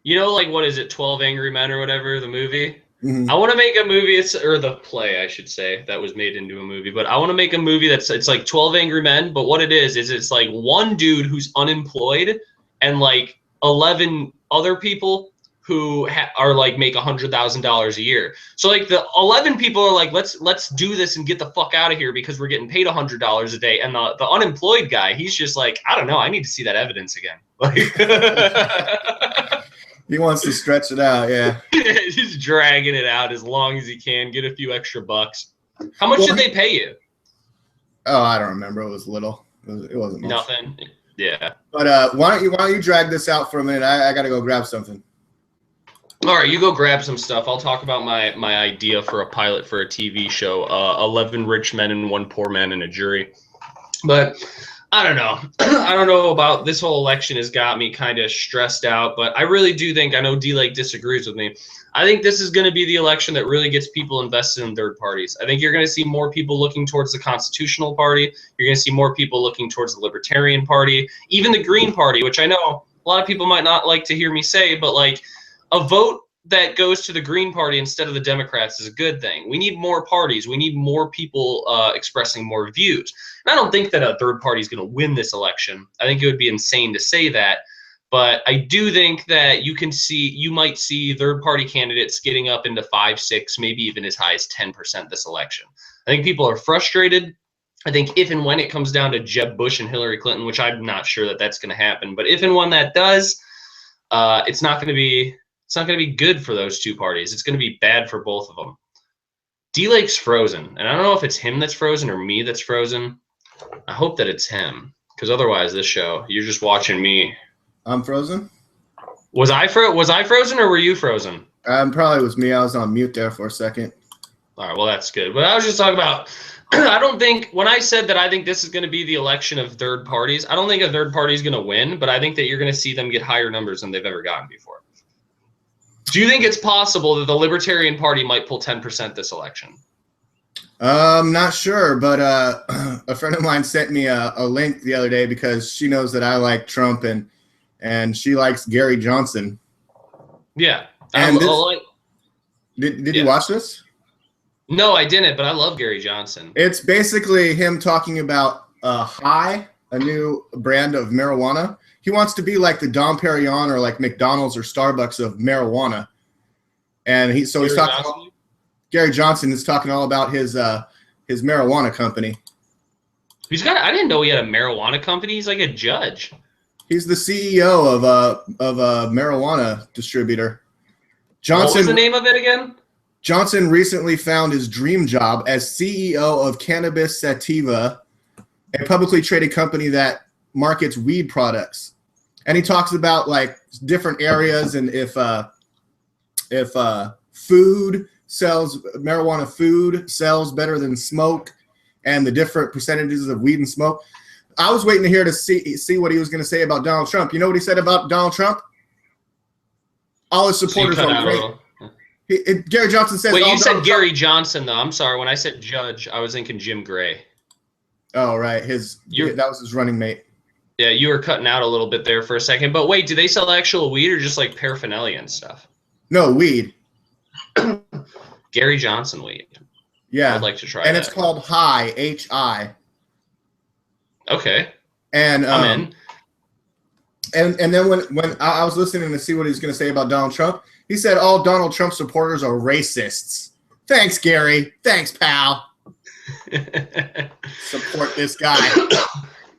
you know, like, what is it, 12 Angry Men or whatever, the movie? Mm-hmm. I want to make a movie, or the play, I should say, that was made into a movie. But I want to make a movie it's like 12 Angry Men, but what it is it's like one dude who's unemployed and like 11 other people who are like make $100,000 a year. So like the 11 people are like, let's do this and get the fuck out of here because we're getting paid $100 a day. And the unemployed guy, he's just like, I don't know, I need to see that evidence again. Like. He wants to stretch it out, yeah. Just dragging it out as long as he can, get a few extra bucks. How much did they pay you? Oh, I don't remember. It was little. It wasn't much. Nothing. Yeah. But why don't you drag this out for a minute? I got to go grab something. All right, you go grab some stuff. I'll talk about my idea for a pilot for a TV show, 11 rich men and 1 poor man in a jury. But I don't know. I don't know about this whole election has got me kind of stressed out, but I really do think, I know D-Lake disagrees with me. I think this is going to be the election that really gets people invested in third parties. I think you're going to see more people looking towards the Constitutional Party. You're going to see more people looking towards the Libertarian Party, even the Green Party, which I know a lot of people might not like to hear me say, but like a vote that goes to the Green Party instead of the Democrats is a good thing. We need more parties. We need more people expressing more views. And I don't think that a third party is going to win this election. I think it would be insane to say that. But I do think that you might see third party candidates getting up into 5, 6, maybe even as high as 10% this election. I think people are frustrated. I think if and when it comes down to Jeb Bush and Hillary Clinton, which I'm not sure that that's going to happen, but if and when that does, it's not going to be good for those two parties. It's going to be bad for both of them. D-Lake's frozen, and I don't know if it's him that's frozen or me that's frozen. I hope that it's him, because otherwise this show, you're just watching me. I'm frozen? Was I frozen or were you frozen? Probably was me. I was on mute there for a second. All right, well, that's good. But I was just talking about, I don't think, when I said that I think this is going to be the election of third parties, I don't think a third party is going to win, but I think that you're going to see them get higher numbers than they've ever gotten before. Do you think it's possible that the Libertarian Party might pull 10% this election? Not sure, but a friend of mine sent me a link the other day because she knows that I like Trump and she likes Gary Johnson. Yeah. And did you watch this? No, I didn't, but I love Gary Johnson. It's basically him talking about High, a new brand of marijuana. He wants to be like the Dom Perignon or like McDonald's or Starbucks of marijuana. And he's talking. Gary Johnson is talking all about his marijuana company. I didn't know he had a marijuana company. He's like a judge. He's the CEO of a marijuana distributor. Johnson, what was the name of it again? Johnson recently found his dream job as CEO of Cannabis Sativa, a publicly traded company that markets weed products. And he talks about like different areas and if marijuana food sells better than smoke and the different percentages of weed and smoke. I was waiting to hear to see what he was going to say about Donald Trump. You know what he said about Donald Trump? All his supporters are great. Gary Johnson says. Wait, you said Gary Johnson though. I'm sorry. When I said judge, I was thinking Jim Gray. Oh right, that was his running mate. Yeah, you were cutting out a little bit there for a second. But wait, do they sell actual weed or just like paraphernalia and stuff? No, weed. Gary Johnson weed. Yeah, I'd like to try. And it's called High, H-I. Okay. And I'm in. And then when I was listening to see what he's going to say about Donald Trump, he said all Donald Trump supporters are racists. Thanks, Gary. Thanks, pal. Support this guy.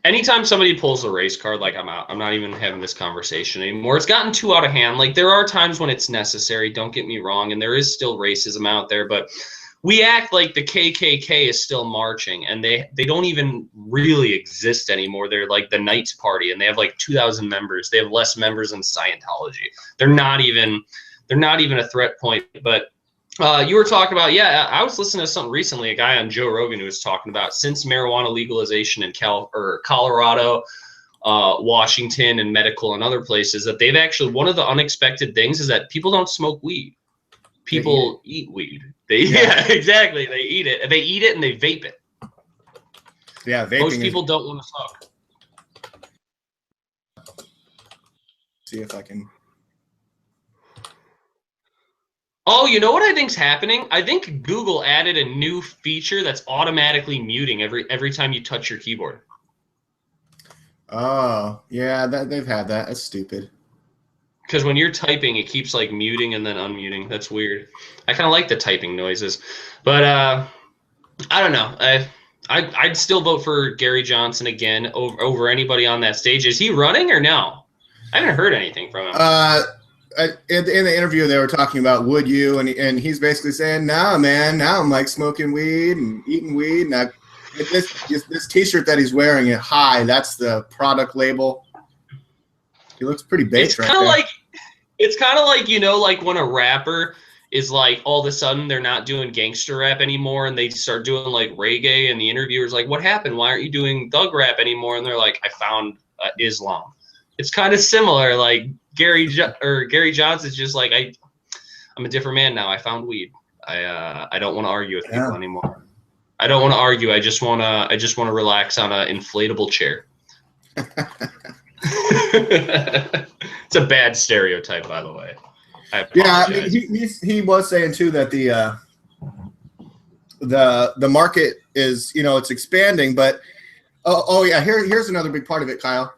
Anytime somebody pulls a race card, like I'm out. I'm not even having this conversation anymore. It's gotten too out of hand. Like there are times when it's necessary. Don't get me wrong, and there is still racism out there, but we act like the KKK is still marching, and they don't even really exist anymore. They're like the Knights Party, and they have like 2,000 members. They have less members than Scientology. They're not even a threat point. But you were talking about, yeah, I was listening to something recently, a guy on Joe Rogan who was talking about since marijuana legalization in Colorado, Washington, and medical and other places, that they've actually, one of the unexpected things is that people don't smoke weed. People eat weed. Yeah, exactly. They eat it. They eat it and they vape it. Yeah, vaping. Most people don't want to smoke. See if I can. Oh, you know what I think's happening? I think Google added a new feature that's automatically muting every time you touch your keyboard. Oh, yeah, they've had that. That's stupid. Because when you're typing, it keeps like muting and then unmuting. That's weird. I kind of like the typing noises, but I don't know. I'd still vote for Gary Johnson again over anybody on that stage. Is he running or no? I haven't heard anything from him. In the interview, they were talking about would you, and he's basically saying, "Nah, man. Now I'm like smoking weed and eating weed, and this T-shirt that he's wearing at High. That's the product label. He looks pretty baked right there." It's kind of like, you know, like when a rapper is like, all of a sudden they're not doing gangster rap anymore and they start doing like reggae, and the interviewer's like, what happened? Why aren't you doing thug rap anymore? And they're like, I found Islam. It's kind of similar. Like Gary Johnson's just like, I'm a different man now. I found weed. I don't want to argue with people anymore. I don't want to argue. I just want to relax on an inflatable chair. It's a bad stereotype, by the way. Yeah, I mean, he was saying too that the market is, you know, it's expanding, but yeah, here's another big part of it, Kyle.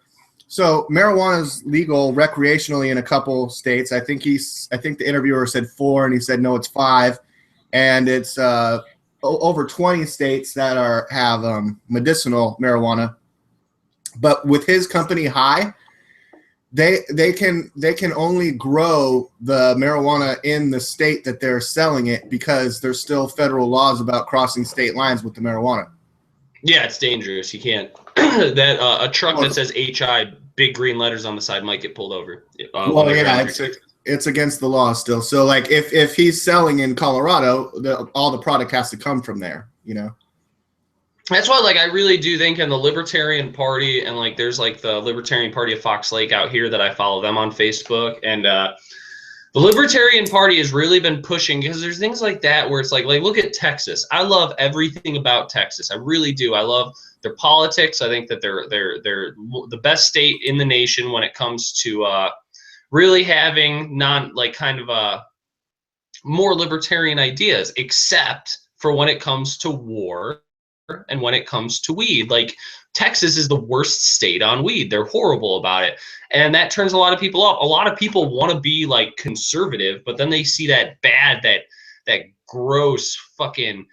So marijuana is legal recreationally in a couple states. I think the interviewer said 4, and he said no, it's 5, and it's over 20 states that have medicinal marijuana. But with his company High, they can only grow the marijuana in the state that they're selling it because there's still federal laws about crossing state lines with the marijuana. Yeah, it's dangerous. You can't. That a truck that says HI, big green letters on the side, might get pulled over. Well, yeah, it's against the law still. So, like, if he's selling in Colorado, all the product has to come from there. You know. That's why, like, I really do think in the Libertarian Party, and like, there's like the Libertarian Party of Fox Lake out here that I follow them on Facebook, and the Libertarian Party has really been pushing, because there's things like that where it's like look at Texas. I love everything about Texas. I really do. I love their politics. I think that they're the best state in the nation when it comes to really having more libertarian ideas, except for when it comes to war and when it comes to weed. Like, Texas is the worst state on weed. They're horrible about it. And that turns a lot of people off. A lot of people want to be like conservative, but then they see that gross fucking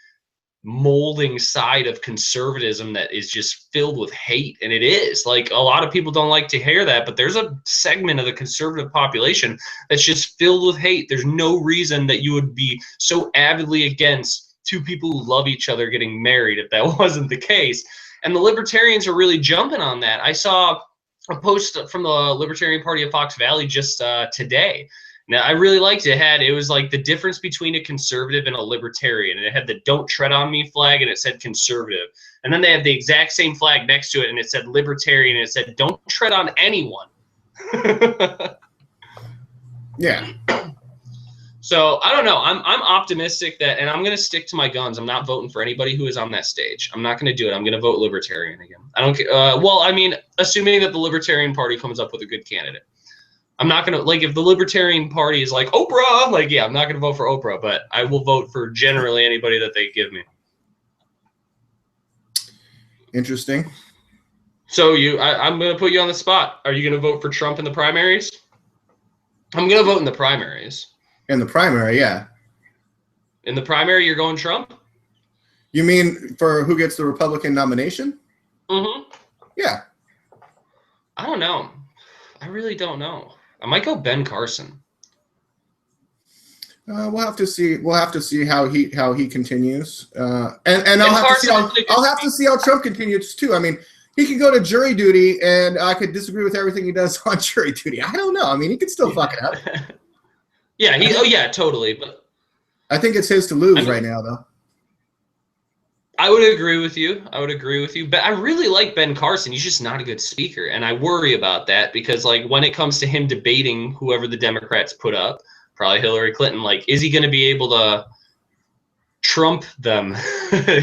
molding side of conservatism that is just filled with hate. And it is. Like, a lot of people don't like to hear that, but there's a segment of the conservative population that's just filled with hate. There's no reason that you would be so avidly against two people who love each other getting married if that wasn't the case. And the Libertarians are really jumping on that. I saw a post from the Libertarian Party of Fox Valley just today. Now, I really liked it. It was like the difference between a conservative and a libertarian. And it had the "Don't Tread on Me" flag, and it said conservative. And then they had the exact same flag next to it, and it said libertarian, and it said "Don't tread on anyone." Yeah. So I don't know. I'm optimistic that, and I'm going to stick to my guns. I'm not voting for anybody who is on that stage. I'm not going to do it. I'm going to vote Libertarian again. I don't. Well, I mean, assuming that the Libertarian Party comes up with a good candidate. I'm not going to, like, if the Libertarian Party is like Oprah, like, yeah, I'm not going to vote for Oprah, but I will vote for generally anybody that they give me. Interesting. So I'm going to put you on the spot. Are you going to vote for Trump in the primaries? I'm going to vote in the primaries. In the primary, yeah. In the primary, you're going Trump? You mean for who gets the Republican nomination? Mm-hmm. Yeah. I don't know. I really don't know. I might go Ben Carson. We'll have to see. We'll have to see how he continues. And I'll have to see how Trump continues too. I mean, he could go to jury duty, and I could disagree with everything he does on jury duty. I don't know. I mean, he could still fuck it up. Yeah, totally. But I think it's his to lose right now, though. I would agree with you. But I really like Ben Carson. He's just not a good speaker, and I worry about that because, like, when it comes to him debating whoever the Democrats put up, probably Hillary Clinton, like, is he going to be able to trump them?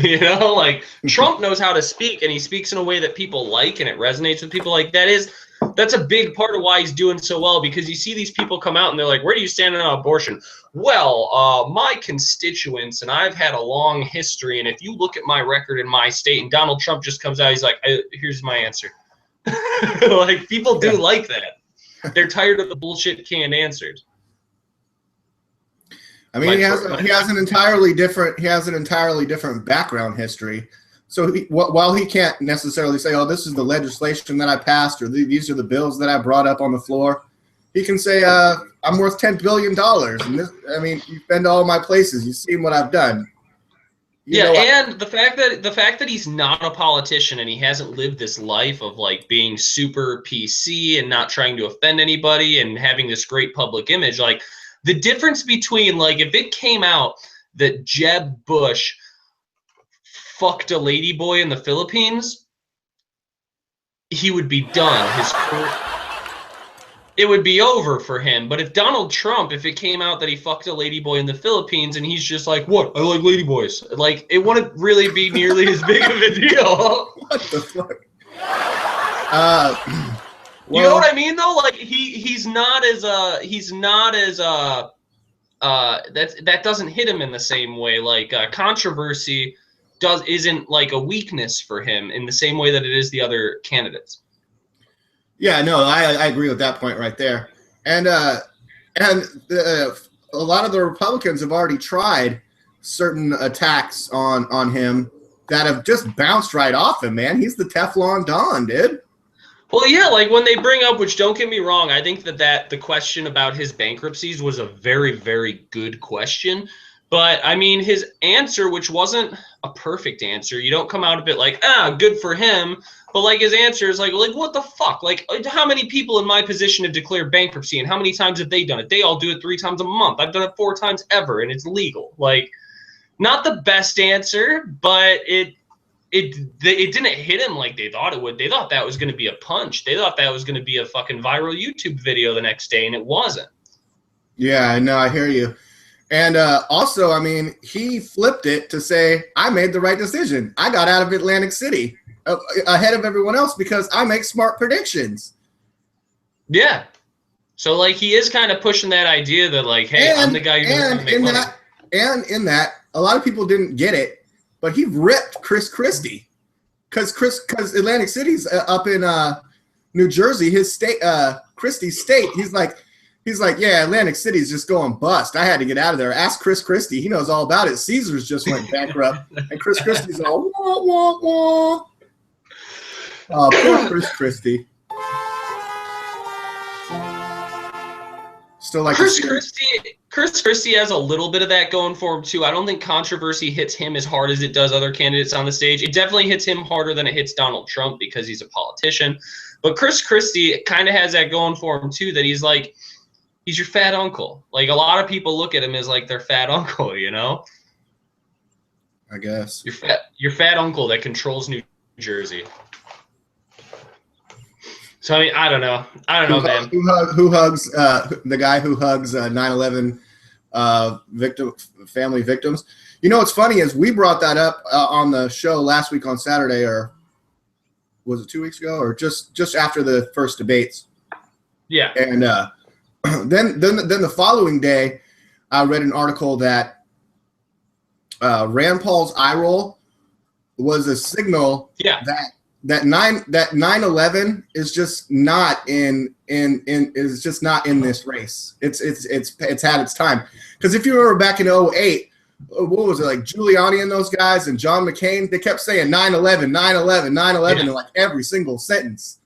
You know, like, Trump knows how to speak, and he speaks in a way that people like, and it resonates with people. Like, that's a big part of why he's doing so well, because you see these people come out and they're like, where do you stand on abortion? Well, my constituents, and I've had a long history, and if you look at my record in my state, and Donald Trump just comes out, he's like, here's my answer. Like, people do like that. They're tired of the bullshit canned answers. I mean, he has an entirely different background history. So while he can't necessarily say, oh, this is the legislation that I passed, or these are the bills that I brought up on the floor, he can say, I'm worth $10 billion. And this, I mean, you've been to all my places. You've seen what I've done. And the fact that he's not a politician and he hasn't lived this life of, like, being super PC and not trying to offend anybody and having this great public image, like, the difference between, like, if it came out that Jeb Bush fucked a ladyboy in the Philippines, he would be done. It would be over for him. But if Donald Trump, if it came out that he fucked a ladyboy in the Philippines and he's just like, what? I like ladyboys. Like, it wouldn't really be nearly as big of a deal. What the fuck? You know what I mean, though? Like, that doesn't hit him in the same way. Like, controversy isn't like a weakness for him in the same way that it is the other candidates. Yeah, no, I agree with that point right there. And a lot of the Republicans have already tried certain attacks on him that have just bounced right off him, man. He's the Teflon Don, dude. Well, yeah, like when they bring up, which don't get me wrong, I think that the question about his bankruptcies was a very, very good question. But I mean, his answer, which wasn't a perfect answer, you don't come out of it like, good for him. But like his answer is like what the fuck? Like, how many people in my position have declared bankruptcy, and how many times have they done it? They all do it 3 times a month. I've done it 4 times ever, and it's legal. Like, not the best answer, but it didn't hit him like they thought it would. They thought that was going to be a punch. They thought that was going to be a fucking viral YouTube video the next day, and it wasn't. Yeah, no, I hear you. And also, I mean, he flipped it to say, I made the right decision. I got out of Atlantic City ahead of everyone else because I make smart predictions. Yeah. So, like, he is kind of pushing that idea that, like, hey, I'm the guy who knows how to make money. And in that, a lot of people didn't get it, but he ripped Chris Christie because Atlantic City's up in New Jersey, his state, Christie's state. He's like, yeah, Atlantic City's just going bust. I had to get out of there. Ask Chris Christie. He knows all about it. Caesars just went bankrupt, and Chris Christie's all wah wah wah. Oh, poor Chris Christie. Still like Chris Christie has a little bit of that going for him too. I don't think controversy hits him as hard as it does other candidates on the stage. It definitely hits him harder than it hits Donald Trump because he's a politician. But Chris Christie kind of has that going for him too, that he's your fat uncle. Like, a lot of people look at him as like their fat uncle, you know? I guess. Your fat uncle that controls New Jersey. So, I mean, I don't know, man. Who hugs the guy who hugs 9/11 family victims? You know what's funny is we brought that up on the show last week on Saturday, or was it 2 weeks ago, or just after the first debates? Yeah. And then the following day, I read an article that Rand Paul's eye roll was a signal that 9/11 is just not in this race. It's had its time. Because if you remember back in 2008, what was it, like Giuliani and those guys and John McCain, they kept saying 9/11, 9/11, 9/11 in like every single sentence.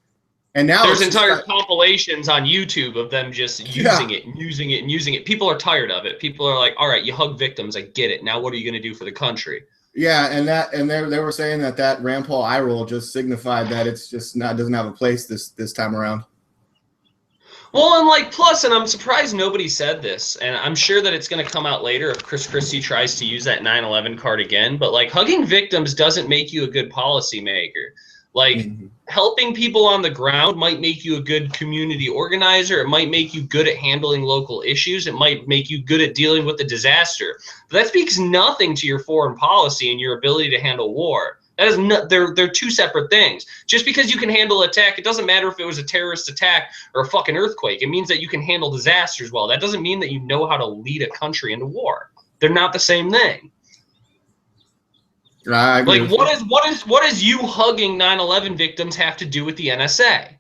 And now there's entire compilations on YouTube of them just using it and using it and using it. People are tired of it. People are like, all right, you hug victims, I get it. Now what are you going to do for the country? Yeah, and they were saying that Rand Paul eye roll just signified that it's just doesn't have a place this time around. Well, and like plus, and I'm surprised nobody said this, and I'm sure that it's going to come out later if Chris Christie tries to use that 9/11 card again. But like, hugging victims doesn't make you a good policymaker. Like, helping people on the ground might make you a good community organizer. It might make you good at handling local issues. It might make you good at dealing with a disaster. But that speaks nothing to your foreign policy and your ability to handle war. That is not, they're two separate things. Just because you can handle attack, it doesn't matter if it was a terrorist attack or a fucking earthquake. It means that you can handle disasters well. That doesn't mean that you know how to lead a country into war. They're not the same thing. Like, what is you hugging 9/11 victims have to do with the NSA?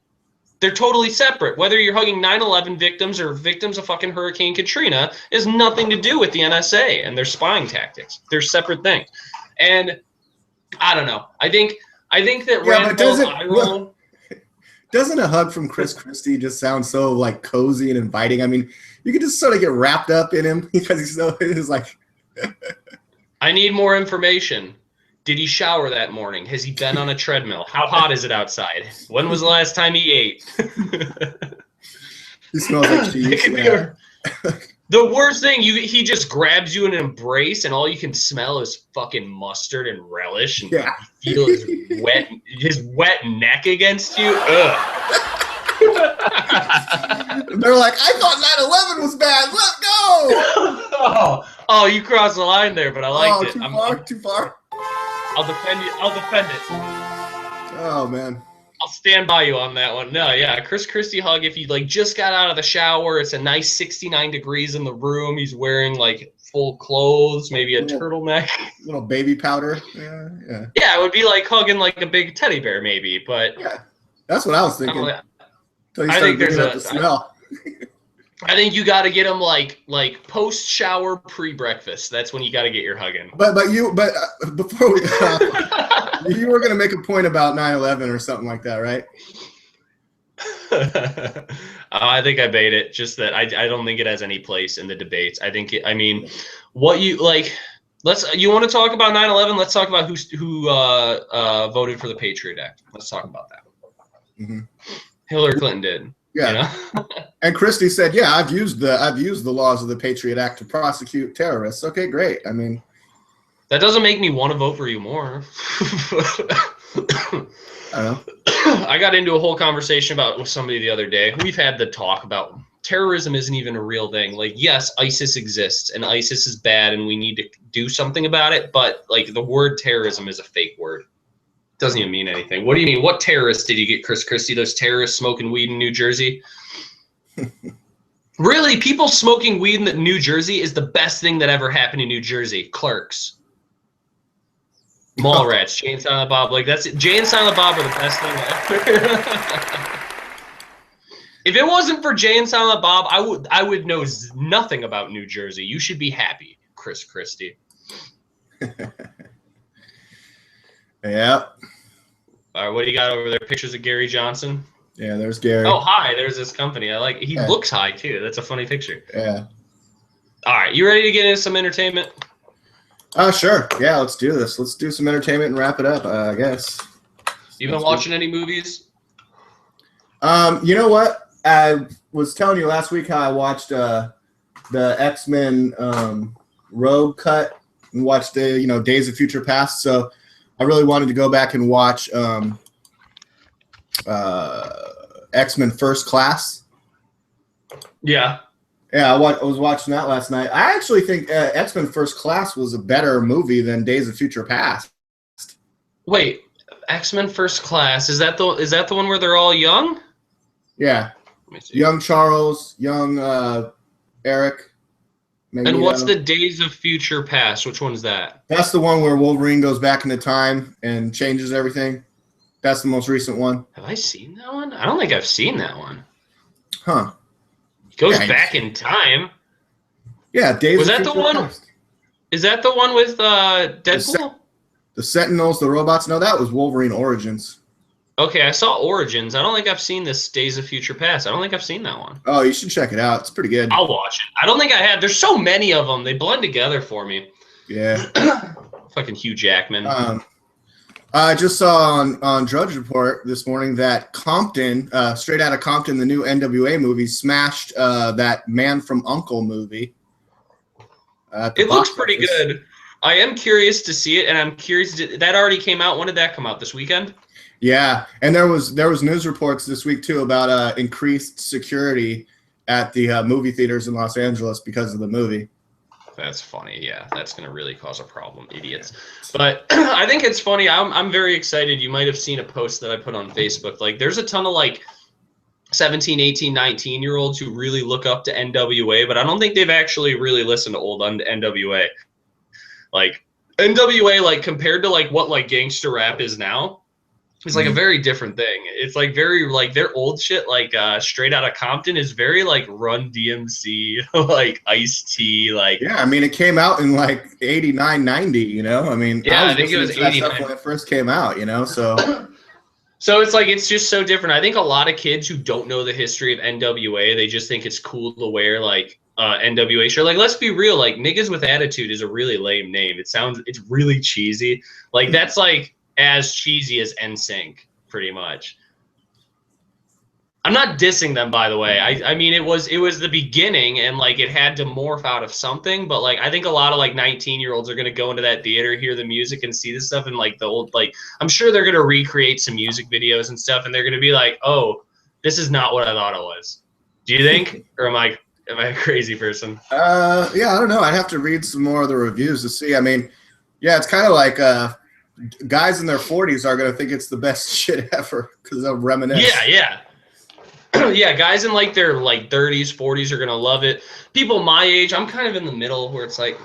They're totally separate. Whether you're hugging 9/11 victims or victims of fucking Hurricane Katrina is nothing to do with the NSA and their spying tactics. They're separate things. And I don't know. I think that Rand Paul's eye roll. Doesn't a hug from Chris Christie just sound so like cozy and inviting? I mean, you could just sort of get wrapped up in him because he's like. I need more information. Did he shower that morning? Has he been on a treadmill? How hot is it outside? When was the last time he ate? He smells like cheese. Yeah. The worst thing, he just grabs you in an embrace, and all you can smell is fucking mustard and relish, and you feel his wet neck against you. Ugh. They're like, I thought 9/11 was bad. Let's go. Oh, you crossed the line there, but I liked it. Too far. I'll defend you. I'll defend it. Oh man. I'll stand by you on that one. No, yeah, Chris Christie hug. If he like just got out of the shower, it's a nice 69 degrees in the room. He's wearing like full clothes, maybe a turtleneck, little baby powder. Yeah. Yeah, it would be like hugging like a big teddy bear, maybe. But yeah, that's what I was thinking. I think there's a smell. I think you got to get him like post shower, pre breakfast. That's when you got to get your hugging. But before we you were gonna make a point about 9/11 or something like that, right? I think I bait it. Just that I don't think it has any place in the debates. I think I mean, what you like. You want to talk about 9/11? Let's talk about who voted for the Patriot Act. Let's talk about that. Mm-hmm. Hillary Clinton did. Yeah. You know? And Christie said, "Yeah, I've used the laws of the Patriot Act to prosecute terrorists." Okay, great. I mean, that doesn't make me want to vote for you more. I don't know. I got into a whole conversation with somebody the other day. We've had the talk about terrorism isn't even a real thing. Like, yes, ISIS exists and ISIS is bad and we need to do something about it. But like the word terrorism is a fake word. It doesn't even mean anything. What do you mean? What terrorists did you get, Chris Christie? Those terrorists smoking weed in New Jersey? Really, people smoking weed in New Jersey is the best thing that ever happened in New Jersey. Clerks. Mallrats, Jay and Silent Bob, like that's it. Jay and Silent Bob are the best thing ever. If it wasn't for Jay and Silent Bob, I would know nothing about New Jersey. You should be happy, Chris Christie. Yeah. All right, what do you got over there? Pictures of Gary Johnson. Yeah, there's Gary. Oh, hi. There's this company. I like. He looks high too. That's a funny picture. Yeah. All right, you ready to get into some entertainment? Sure. Yeah, let's do this. Let's do some entertainment and wrap it up, I guess. You been watching any movies? You know what? I was telling you last week how I watched the X-Men Rogue cut and watched the Days of Future Past. So I really wanted to go back and watch X-Men First Class. Yeah. Yeah, I was watching that last night. I actually think X-Men First Class was a better movie than Days of Future Past. Wait, X-Men First Class, is that the one where they're all young? Yeah. Let me see. Young Charles, young Eric. Magneto. And what's the Days of Future Past? Which one's that? That's the one where Wolverine goes back into time and changes everything. That's the most recent one. Have I seen that one? I don't think I've seen that one. Huh. Goes back in time. Yeah, Days was of that the Future one? Past. Is that the one with Deadpool? The Sentinels, the robots. No, that was Wolverine Origins. Okay, I saw Origins. I don't think I've seen this Days of Future Past. I don't think I've seen that one. Oh, you should check it out. It's pretty good. I'll watch it. I don't think I have. There's so many of them. They blend together for me. Yeah. Fucking Hugh Jackman. I just saw on Drudge Report this morning that Compton, Straight Outta Compton, the new NWA movie, smashed that Man from U.N.C.L.E. movie. It looks pretty good. I am curious to see it, and I'm curious. That already came out. When did that come out? This weekend? Yeah, and there was news reports this week too about increased security at the movie theaters in Los Angeles because of the movie. That's funny. Yeah, that's going to really cause a problem, idiots. But I think it's funny. I'm very excited. You might have seen a post that I put on Facebook. Like, there's a ton of, like, 17, 18, 19-year-olds who really look up to NWA, but I don't think they've actually really listened to old NWA. Like, NWA, like, compared to, like, what, like, gangster rap is now, it's like a very different thing. It's like very like their old shit, like Straight Outta Compton is very like Run DMC, like Ice-T, like yeah. I mean, it came out in like 89, 90. You know, I mean, yeah, I think it was 89 when it first came out. You know, so it's like it's just so different. I think a lot of kids who don't know the history of NWA, they just think it's cool to wear like NWA shirt. Like, let's be real, like Niggas with Attitude is a really lame name. It's really cheesy. Like that's like as cheesy as NSYNC, pretty much. I'm not dissing them, by the way. I mean, it was the beginning, and like it had to morph out of something. But like, I think a lot of like 19-year-olds are gonna go into that theater, hear the music, and see this stuff, and like the old, like I'm sure they're gonna recreate some music videos and stuff, and they're gonna be like, oh, this is not what I thought it was. Do you think, or am I a crazy person? Yeah, I don't know. I'd have to read some more of the reviews to see. I mean, yeah, it's kind of like guys in their 40s are going to think it's the best shit ever because they'll reminisce. Yeah. Yeah, guys in like their like 30s, 40s are going to love it. People my age, I'm kind of in the middle where it's like,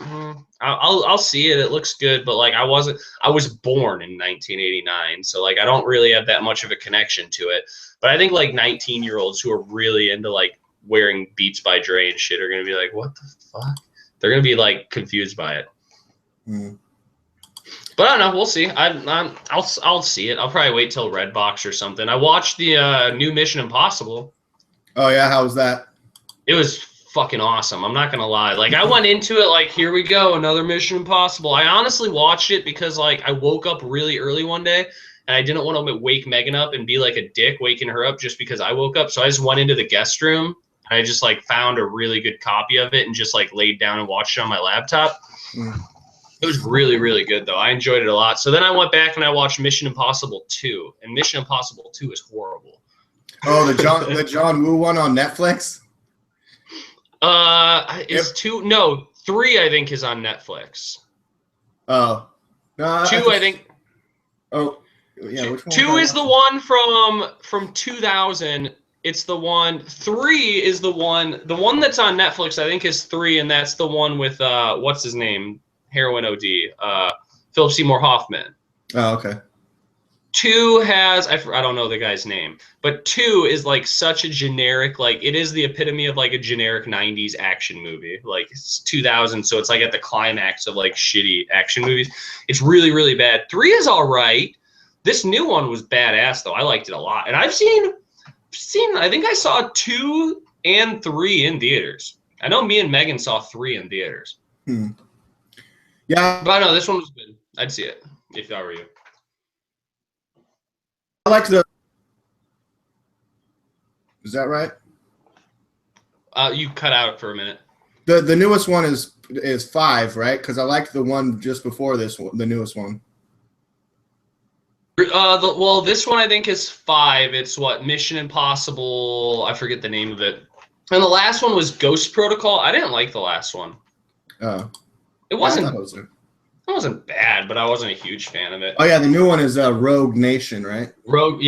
I'll see it. It looks good. But like I was born in 1989. So like I don't really have that much of a connection to it. But I think like 19-year-olds who are really into like wearing Beats by Dre and shit are going to be like, what the fuck? They're going to be like confused by it. But I don't know. We'll see. I'll see it. I'll probably wait till Redbox or something. I watched the new Mission Impossible. Oh yeah, how was that? It was fucking awesome. I'm not gonna lie. Like, I went into it like, here we go, another Mission Impossible. I honestly watched it because like I woke up really early one day and I didn't want to wake Megan up and be like a dick waking her up just because I woke up. So I just went into the guest room. I just like found a really good copy of it and just like laid down and watched it on my laptop. It was really, really good though. I enjoyed it a lot. So then I went back and I watched Mission Impossible 2, and Mission Impossible 2 is horrible. Oh, the John Woo one on Netflix? Is 2? No, 3 I think is on Netflix. Oh. No, 2 I think. Oh, yeah. Which one 2 is the one from 2000. It's the one. 3 is the one. The one that's on Netflix I think is 3, and that's the one with what's his name? Heroin OD. Philip Seymour Hoffman. Oh, okay. 2 has I don't know the guy's name, but 2 is like such a generic, like it is the epitome of like a generic 90s action movie. Like it's 2000, so it's like at the climax of like shitty action movies. It's really, really bad. 3 is all right. This new one was badass though. I liked it a lot, and I've seen. I think I saw 2 and 3 in theaters. I know me and Megan saw 3 in theaters. Yeah, but I know this one was good. I'd see it if I were you. I like the. Is that right? You cut out for a minute. The newest one is 5, right? Because I like the one just before this one, the newest one. Well, this one I think is 5. It's what, Mission Impossible. I forget the name of it. And the last one was Ghost Protocol. I didn't like the last one. Oh, it wasn't bad, but I wasn't a huge fan of it. Oh yeah, the new one is Rogue Nation, right? Rogue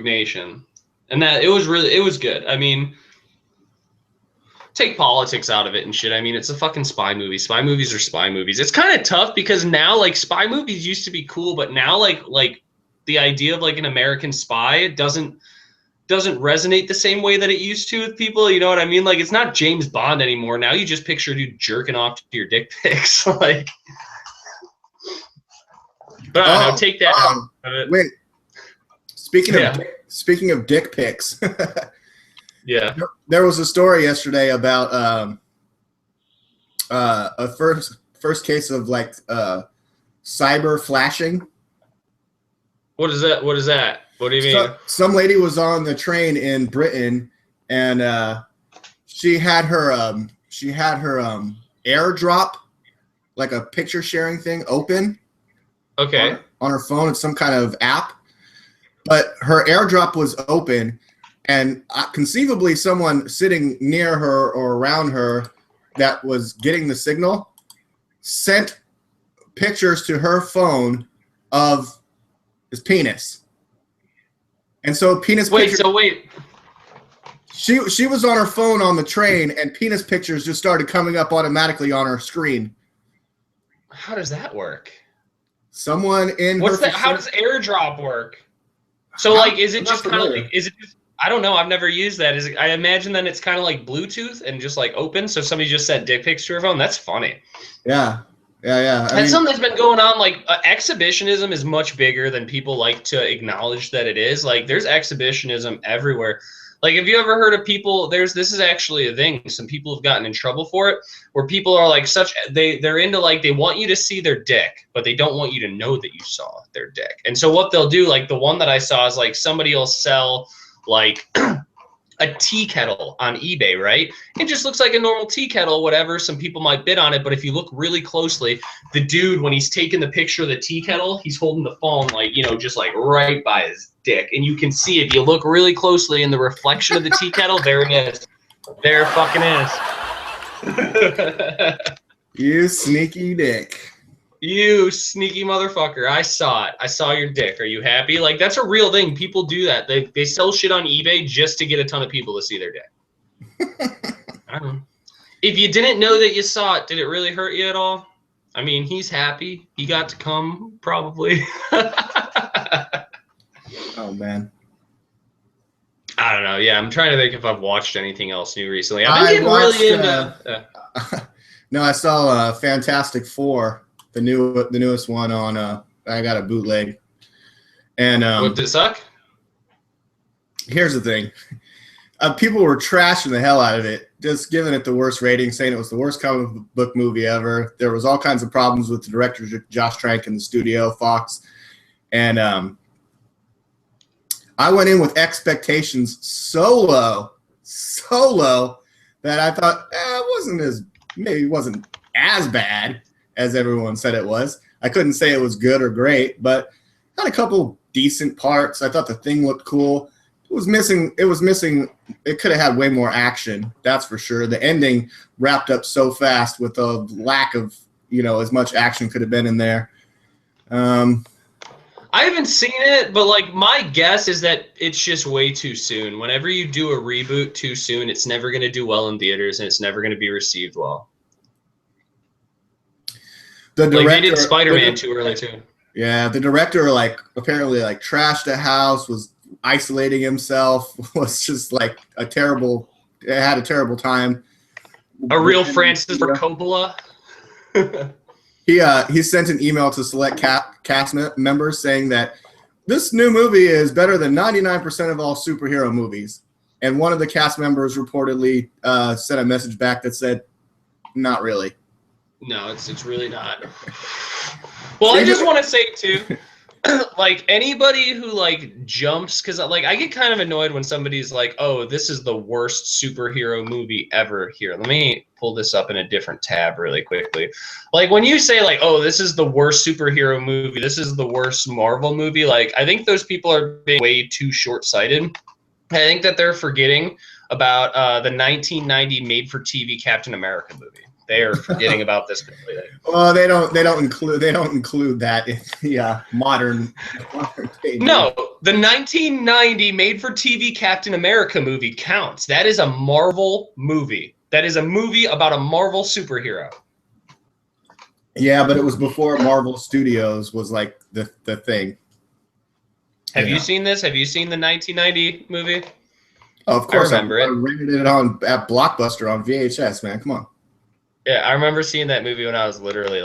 Nation, and that it was good. I mean, take politics out of it and shit. I mean, it's a fucking spy movie. Spy movies are spy movies. It's kind of tough because now like spy movies used to be cool, but now like the idea of like an American spy doesn't resonate the same way that it used to with people. You know what I mean? Like, it's not James Bond anymore. Now you just picture a dude jerking off to your dick pics. Like, but I don't know, take that out of it. Wait, speaking of dick pics, yeah, there was a story yesterday about a first case of like cyber flashing. What is that? What is that? What do you mean? Some lady was on the train in Britain, and she had her AirDrop, like a picture sharing thing, open. Okay. On her phone, it's some kind of app, but her AirDrop was open, and conceivably someone sitting near her or around her that was getting the signal sent pictures to her phone of his penis. And so penis Wait, pictures, so wait. She was on her phone on the train, and penis pictures just started coming up automatically on her screen. How does that work? Someone in What's that? How does AirDrop work? So like, is it just kind of like, is it just, I don't know, I've never used that. Is it, I imagine then it's kind of like Bluetooth and just like open, so somebody just sent dick pics to her phone. That's funny. Yeah. That's something that's been going on. Like, exhibitionism is much bigger than people like to acknowledge that it is. Like, there's exhibitionism everywhere. Like, have you ever heard of people? This is actually a thing. Some people have gotten in trouble for it, where people are like they're into like, they want you to see their dick, but they don't want you to know that you saw their dick. And so what they'll do, like the one that I saw is like somebody will sell like a tea kettle on eBay, right? It just looks like a normal tea kettle, whatever. Some people might bid on it, but if you look really closely, the dude, when he's taking the picture of the tea kettle, he's holding the phone like, you know, just like right by his dick. And you can see, if you look really closely in the reflection of the tea kettle, there it is. There fucking is. You sneaky dick. You sneaky motherfucker. I saw it. I saw your dick. Are you happy? Like, that's a real thing. People do that. They sell shit on eBay just to get a ton of people to see their dick. I don't know. If you didn't know that you saw it, did it really hurt you at all? I mean, he's happy. He got to come, probably. Oh, man. I don't know. Yeah, I'm trying to think if I've watched anything else new recently. I've been getting really into... No, I saw Fantastic Four. the newest one on. I got a bootleg, and What, did it suck? here's the thing. People were trashing the hell out of it, just giving it the worst rating, saying it was the worst comic book movie ever. There was all kinds of problems with the director, Josh Trank, and the studio, Fox. And I went in with expectations so low that I thought it wasn't as bad as everyone said it was. I couldn't say it was good or great, but had a couple decent parts. I thought the thing looked cool. It was missing. It could have had way more action. That's for sure. The ending wrapped up so fast with a lack of, as much action could have been in there. I haven't seen it, but like my guess is that it's just way too soon. Whenever you do a reboot too soon, it's never going to do well in theaters, and it's never going to be received well. They did Spider-Man too early too. Yeah, the director apparently trashed the house, was isolating himself, was just had a terrible time. A real Francis Ford Coppola. He sent an email to select cast members saying that this new movie is better than 99% of all superhero movies. And one of the cast members reportedly sent a message back that said, "Not really." No, it's really not. Well, I just want to say too, like anybody who jumps, because I get kind of annoyed when somebody's like, "Oh, this is the worst superhero movie ever." Here, let me pull this up in a different tab really quickly. Like when you say "Oh, this is the worst superhero movie, this is the worst Marvel movie," I think those people are being way too short-sighted. I think that they're forgetting about the 1990 made-for-TV Captain America movie. They are forgetting about this completely. Well, they don't include that in the modern day. No, the 1990 made-for-TV Captain America movie counts. That is a Marvel movie. That is a movie about a Marvel superhero. Yeah, but it was before Marvel Studios was the thing. Have you seen this? Have you seen the 1990 movie? Oh, of course, I remember it. I rented it at Blockbuster on VHS, man. Come on. Yeah, I remember seeing that movie when I was literally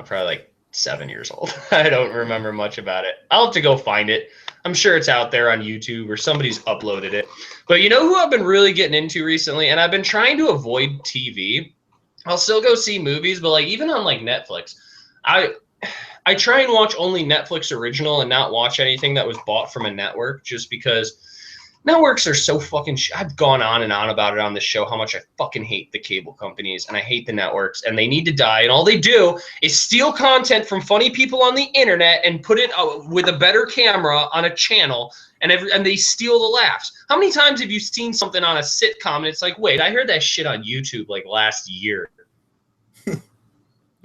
probably 7 years old. I don't remember much about it. I'll have to go find it. I'm sure it's out there on YouTube or somebody's uploaded it. But you know who I've been really getting into recently? And I've been trying to avoid TV. I'll still go see movies, but even on Netflix, I try and watch only Netflix original and not watch anything that was bought from a network, just because networks are so fucking I've gone on and on about it on this show, how much I fucking hate the cable companies and I hate the networks, and they need to die. And all they do is steal content from funny people on the internet and put it with a better camera on a channel, and they steal the laughs. How many times have you seen something on a sitcom and it's wait, I heard that shit on YouTube last year?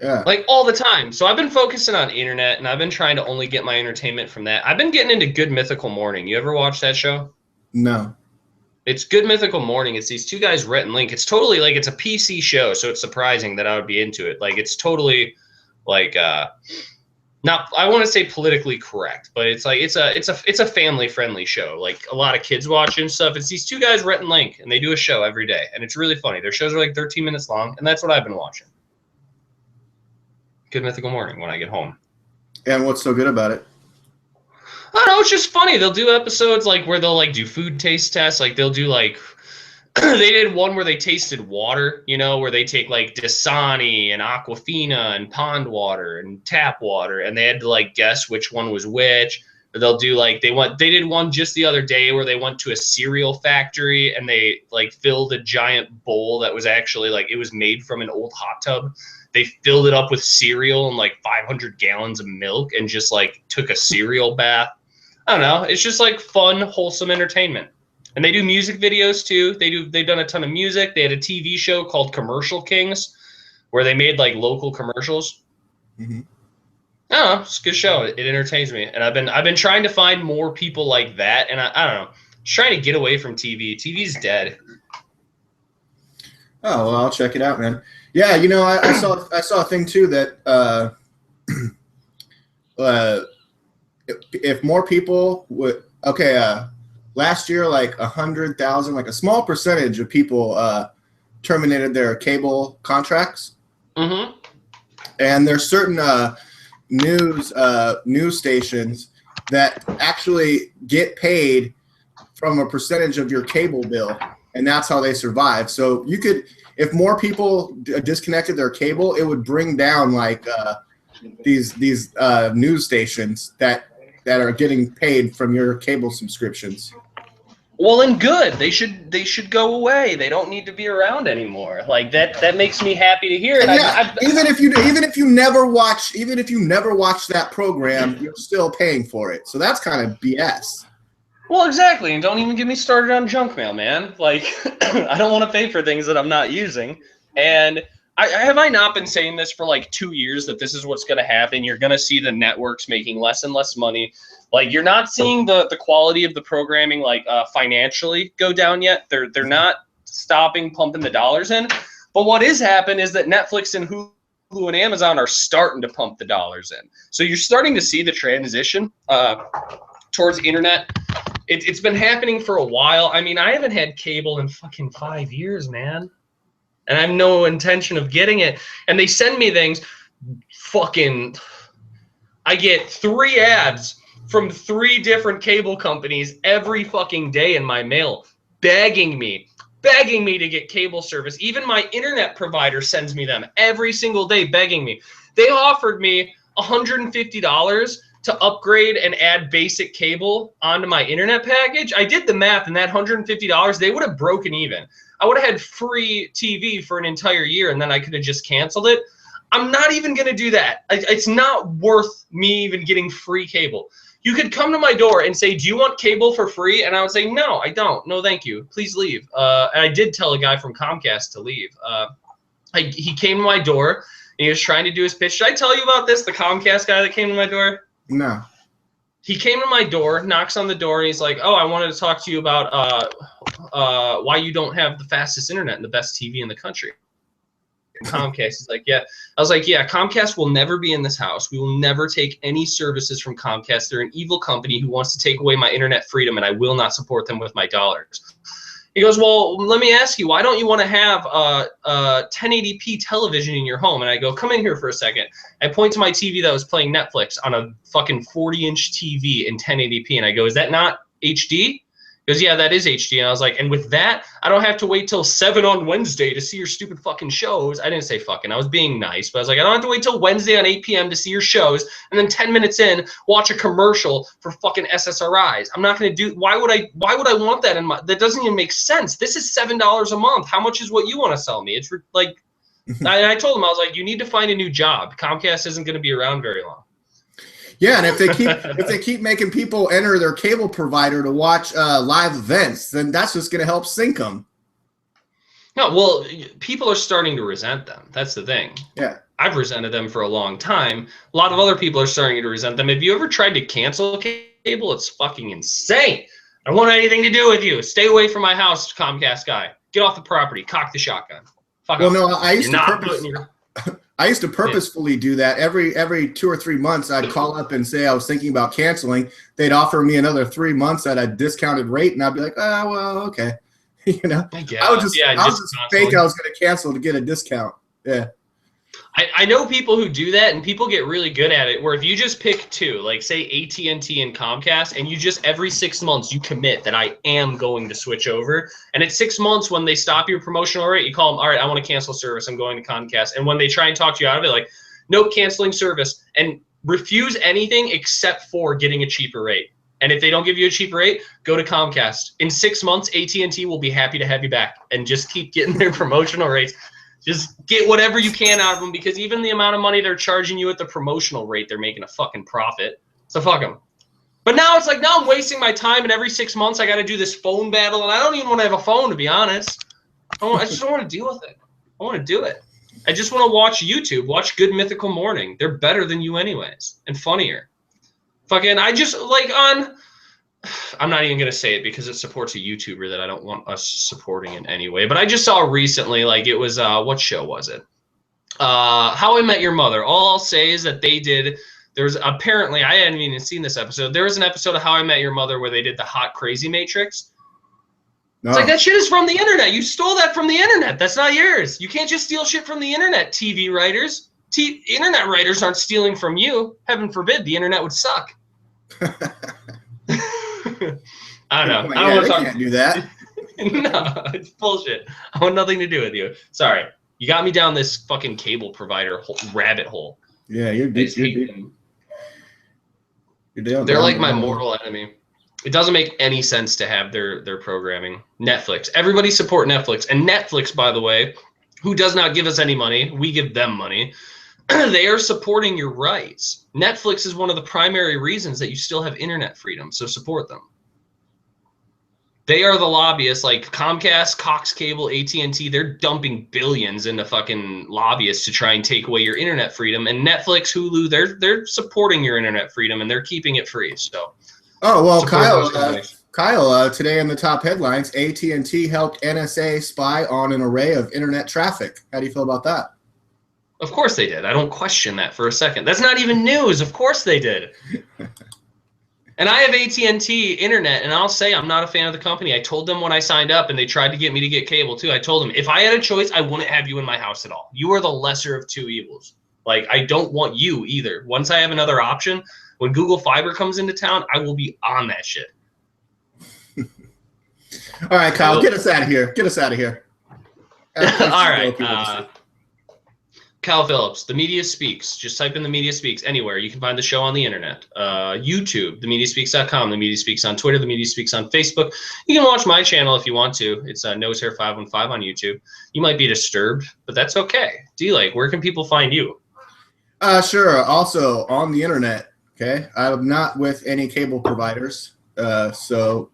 Yeah. All the time. So I've been focusing on internet, and I've been trying to only get my entertainment from that. I've been getting into Good Mythical Morning. You ever watch that show? No. It's Good Mythical Morning. It's these two guys, Rhett and Link. It's totally it's a PC show, so it's surprising that I would be into it. It's totally not, I want to say politically correct, but it's a family friendly show. A lot of kids watching stuff. It's these two guys, Rhett and Link, and they do a show every day, and it's really funny. Their shows are 13 minutes long, and that's what I've been watching. Good Mythical Morning when I get home. And what's so good about it? I don't know, it's just funny. They'll do episodes where they'll do food taste tests. They'll do they did one where they tasted water, where they take Dasani and Aquafina and pond water and tap water, and they had to guess which one was which. Or they'll do they did one just the other day where they went to a cereal factory and they filled a giant bowl that was actually it was made from an old hot tub. They filled it up with cereal and 500 gallons of milk and just took a cereal bath. I don't know. It's just fun, wholesome entertainment. And they do music videos too. They've done a ton of music. They had a TV show called Commercial Kings where they made local commercials. Mm-hmm. I don't know. It's a good show. It entertains me. And I've been trying to find more people like that. And I don't know. Just trying to get away from TV. TV's dead. Oh, well, I'll check it out, man. Yeah, I saw a thing too that if more people would last year 100,000, a small percentage of people terminated their cable contracts. Mm-hmm. And there's certain news stations that actually get paid from a percentage of your cable bill, and that's how they survive. So you could, if more people disconnected their cable, it would bring down like these news stations that are getting paid from your cable subscriptions. Well, and good. They should go away. They don't need to be around anymore. Like that makes me happy to hear. And yeah, even if you never watch that program, you're still paying for it. So that's kind of BS. Well, exactly. And don't even get me started on junk mail, man. Like I don't want to pay for things that I'm not using. And have I not been saying this for like 2 years that this is what's going to happen? You're going to see the networks making less and less money. Like you're not seeing the quality of the programming like financially go down yet. They're not stopping pumping the dollars in. But what is happening is that Netflix and Hulu and Amazon are starting to pump the dollars in. So you're starting to see the transition towards internet. It's been happening for a while. I mean, I haven't had cable in fucking 5 years, man. And I have no intention of getting it. And they send me things. I get 3 ads from 3 different cable companies every fucking day in my mail, begging me to get cable service. Even my internet provider sends me them every single day, begging me. They offered me $150 to upgrade and add basic cable onto my internet package. I did the math, and that $150, they would have broken even. I would have had free TV for an entire year, and then I could have just canceled it. I'm not even going to do that. It's not worth me even getting free cable. You could come to my door and say, do you want cable for free? And I would say, no, I don't. No, thank you. Please leave. And I did tell a guy from Comcast to leave. He came to my door, and he was trying to do his pitch. Should I tell you about this, the Comcast guy that came to my door? No. He came to my door, knocks on the door, and he's like, oh, I wanted to talk to you about why you don't have the fastest internet and the best TV in the country. Comcast is like, yeah. I was like, yeah, Comcast will never be in this house. We will never take any services from Comcast. They're an evil company who wants to take away my internet freedom, and I will not support them with my dollars. He goes, well, let me ask you, why don't you want to have a 1080p television in your home? And I go, come in here for a second. I point to my TV that was playing Netflix on a fucking 40-inch TV in 1080p, and I go, is that not HD? He goes, yeah, that is HD. And I was like, and with that, I don't have to wait till 7 on Wednesday to see your stupid fucking shows. I didn't say fucking. I was being nice. But I was like, I don't have to wait till Wednesday on 8 p.m. to see your shows. And then 10 minutes in, watch a commercial for fucking SSRIs. I'm not going to do – why would I want that in my – that doesn't even make sense. This is $7 a month. How much is what you want to sell me? It's like – I told him, I was like, you need to find a new job. Comcast isn't going to be around very long. Yeah, and if they keep making people enter their cable provider to watch live events, then that's just going to help sink them. No, well, people are starting to resent them. That's the thing. Yeah. I've resented them for a long time. A lot of other people are starting to resent them. Have you ever tried to cancel cable? It's fucking insane. I don't want anything to do with you. Stay away from my house, Comcast guy. Get off the property. Cock the shotgun. Fuck off. No, I used to purposefully do that. Every 2 or 3 months, I'd call up and say I was thinking about canceling. They'd offer me another 3 months at a discounted rate, and I'd be like, oh, well, okay. You know, I was just fake I was going to cancel to get a discount. Yeah. I know people who do that, and people get really good at it, where if you just pick 2, like say AT&T and Comcast, and you just every 6 months you commit that I am going to switch over, and at 6 months when they stop your promotional rate, you call them, all right, I want to cancel service, I'm going to Comcast. And when they try and talk you out of it, like, nope, canceling service, and refuse anything except for getting a cheaper rate. And if they don't give you a cheaper rate, go to Comcast. In 6 months, AT&T will be happy to have you back, and just keep getting their promotional rates. Just get whatever you can out of them, because even the amount of money they're charging you at the promotional rate, they're making a fucking profit. So fuck them. But now it's like, now I'm wasting my time, and every 6 months I got to do this phone battle, and I don't even want to have a phone, to be honest. I just don't want to deal with it. I want to do it. I just want to watch YouTube, watch Good Mythical Morning. They're better than you anyways, and funnier. Fucking, I just, like, I'm not even going to say it because it supports a YouTuber that I don't want us supporting in any way. But I just saw recently, like, it was, what show was it? How I Met Your Mother. All I'll say is that they did, there's apparently, I hadn't even seen this episode. There was an episode of How I Met Your Mother where they did the Hot Crazy Matrix. No. It's like, that shit is from the internet. You stole that from the internet. That's not yours. You can't just steal shit from the internet, TV writers. Internet writers aren't stealing from you. Heaven forbid, the internet would suck. I don't know. I don't want to talk. Can't do that. No, it's bullshit. I want nothing to do with you. Sorry. You got me down this fucking cable provider rabbit hole. Yeah, you're deep. They're like my mortal enemy. It doesn't make any sense to have their programming. Netflix. Everybody support Netflix. And Netflix, by the way, who does not give us any money, we give them money. They are supporting your rights. Netflix is one of the primary reasons that you still have internet freedom, so support them. They are the lobbyists, like Comcast, Cox Cable, AT&T. They're dumping billions into fucking lobbyists to try and take away your internet freedom. And Netflix, Hulu, they're supporting your internet freedom and they're keeping it free. So, oh well, Kyle. Today in the top headlines, AT&T helped NSA spy on an array of internet traffic. How do you feel about that? Of course they did. I don't question that for a second. That's not even news. Of course they did. And I have AT&T internet, and I'll say I'm not a fan of the company. I told them when I signed up, and they tried to get me to get cable too. I told them if I had a choice, I wouldn't have you in my house at all. You are the lesser of two evils. Like, I don't want you either. Once I have another option, when Google Fiber comes into town, I will be on that shit. All right, Kyle, get us out of here. Get us out of here. All right. Kyle Phillips, The Media Speaks. Just type in The Media Speaks anywhere. You can find the show on the internet. YouTube, TheMediaSpeaks.com. The Media Speaks on Twitter. The Media Speaks on Facebook. You can watch my channel if you want to. It's Nosehair515 on YouTube. You might be disturbed, but that's okay. D-Lake, where can people find you? Sure. Also on the internet. Okay. I'm not with any cable providers. So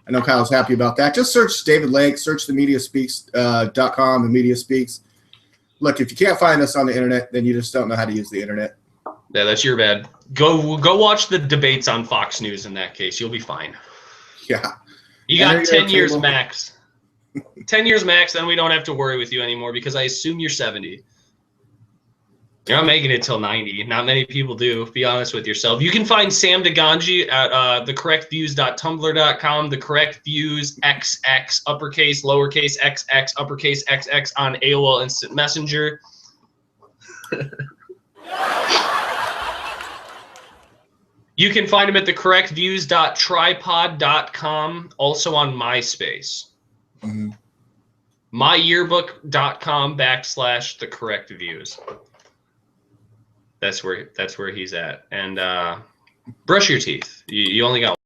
I know Kyle's happy about that. Just search David Lake, search TheMediaSpeaks.com, The Media Speaks. Look, if you can't find us on the internet, then you just don't know how to use the internet. Yeah, that's your bad. Go watch the debates on Fox News in that case. You'll be fine. Yeah. You got 10 years max. 10 years max, then we don't have to worry with you anymore because I assume you're 70. You're not making it till 90. Not many people do. Be honest with yourself. You can find Sam DeGangi at thecorrectviews.tumblr.com, The Correct Views XX, uppercase, lowercase, XX, uppercase, XX on AOL Instant Messenger. You can find him at thecorrectviews.tripod.com, also on MySpace. Mm-hmm. myyearbook.com/thecorrectviews. That's where he's at. And brush your teeth. You only got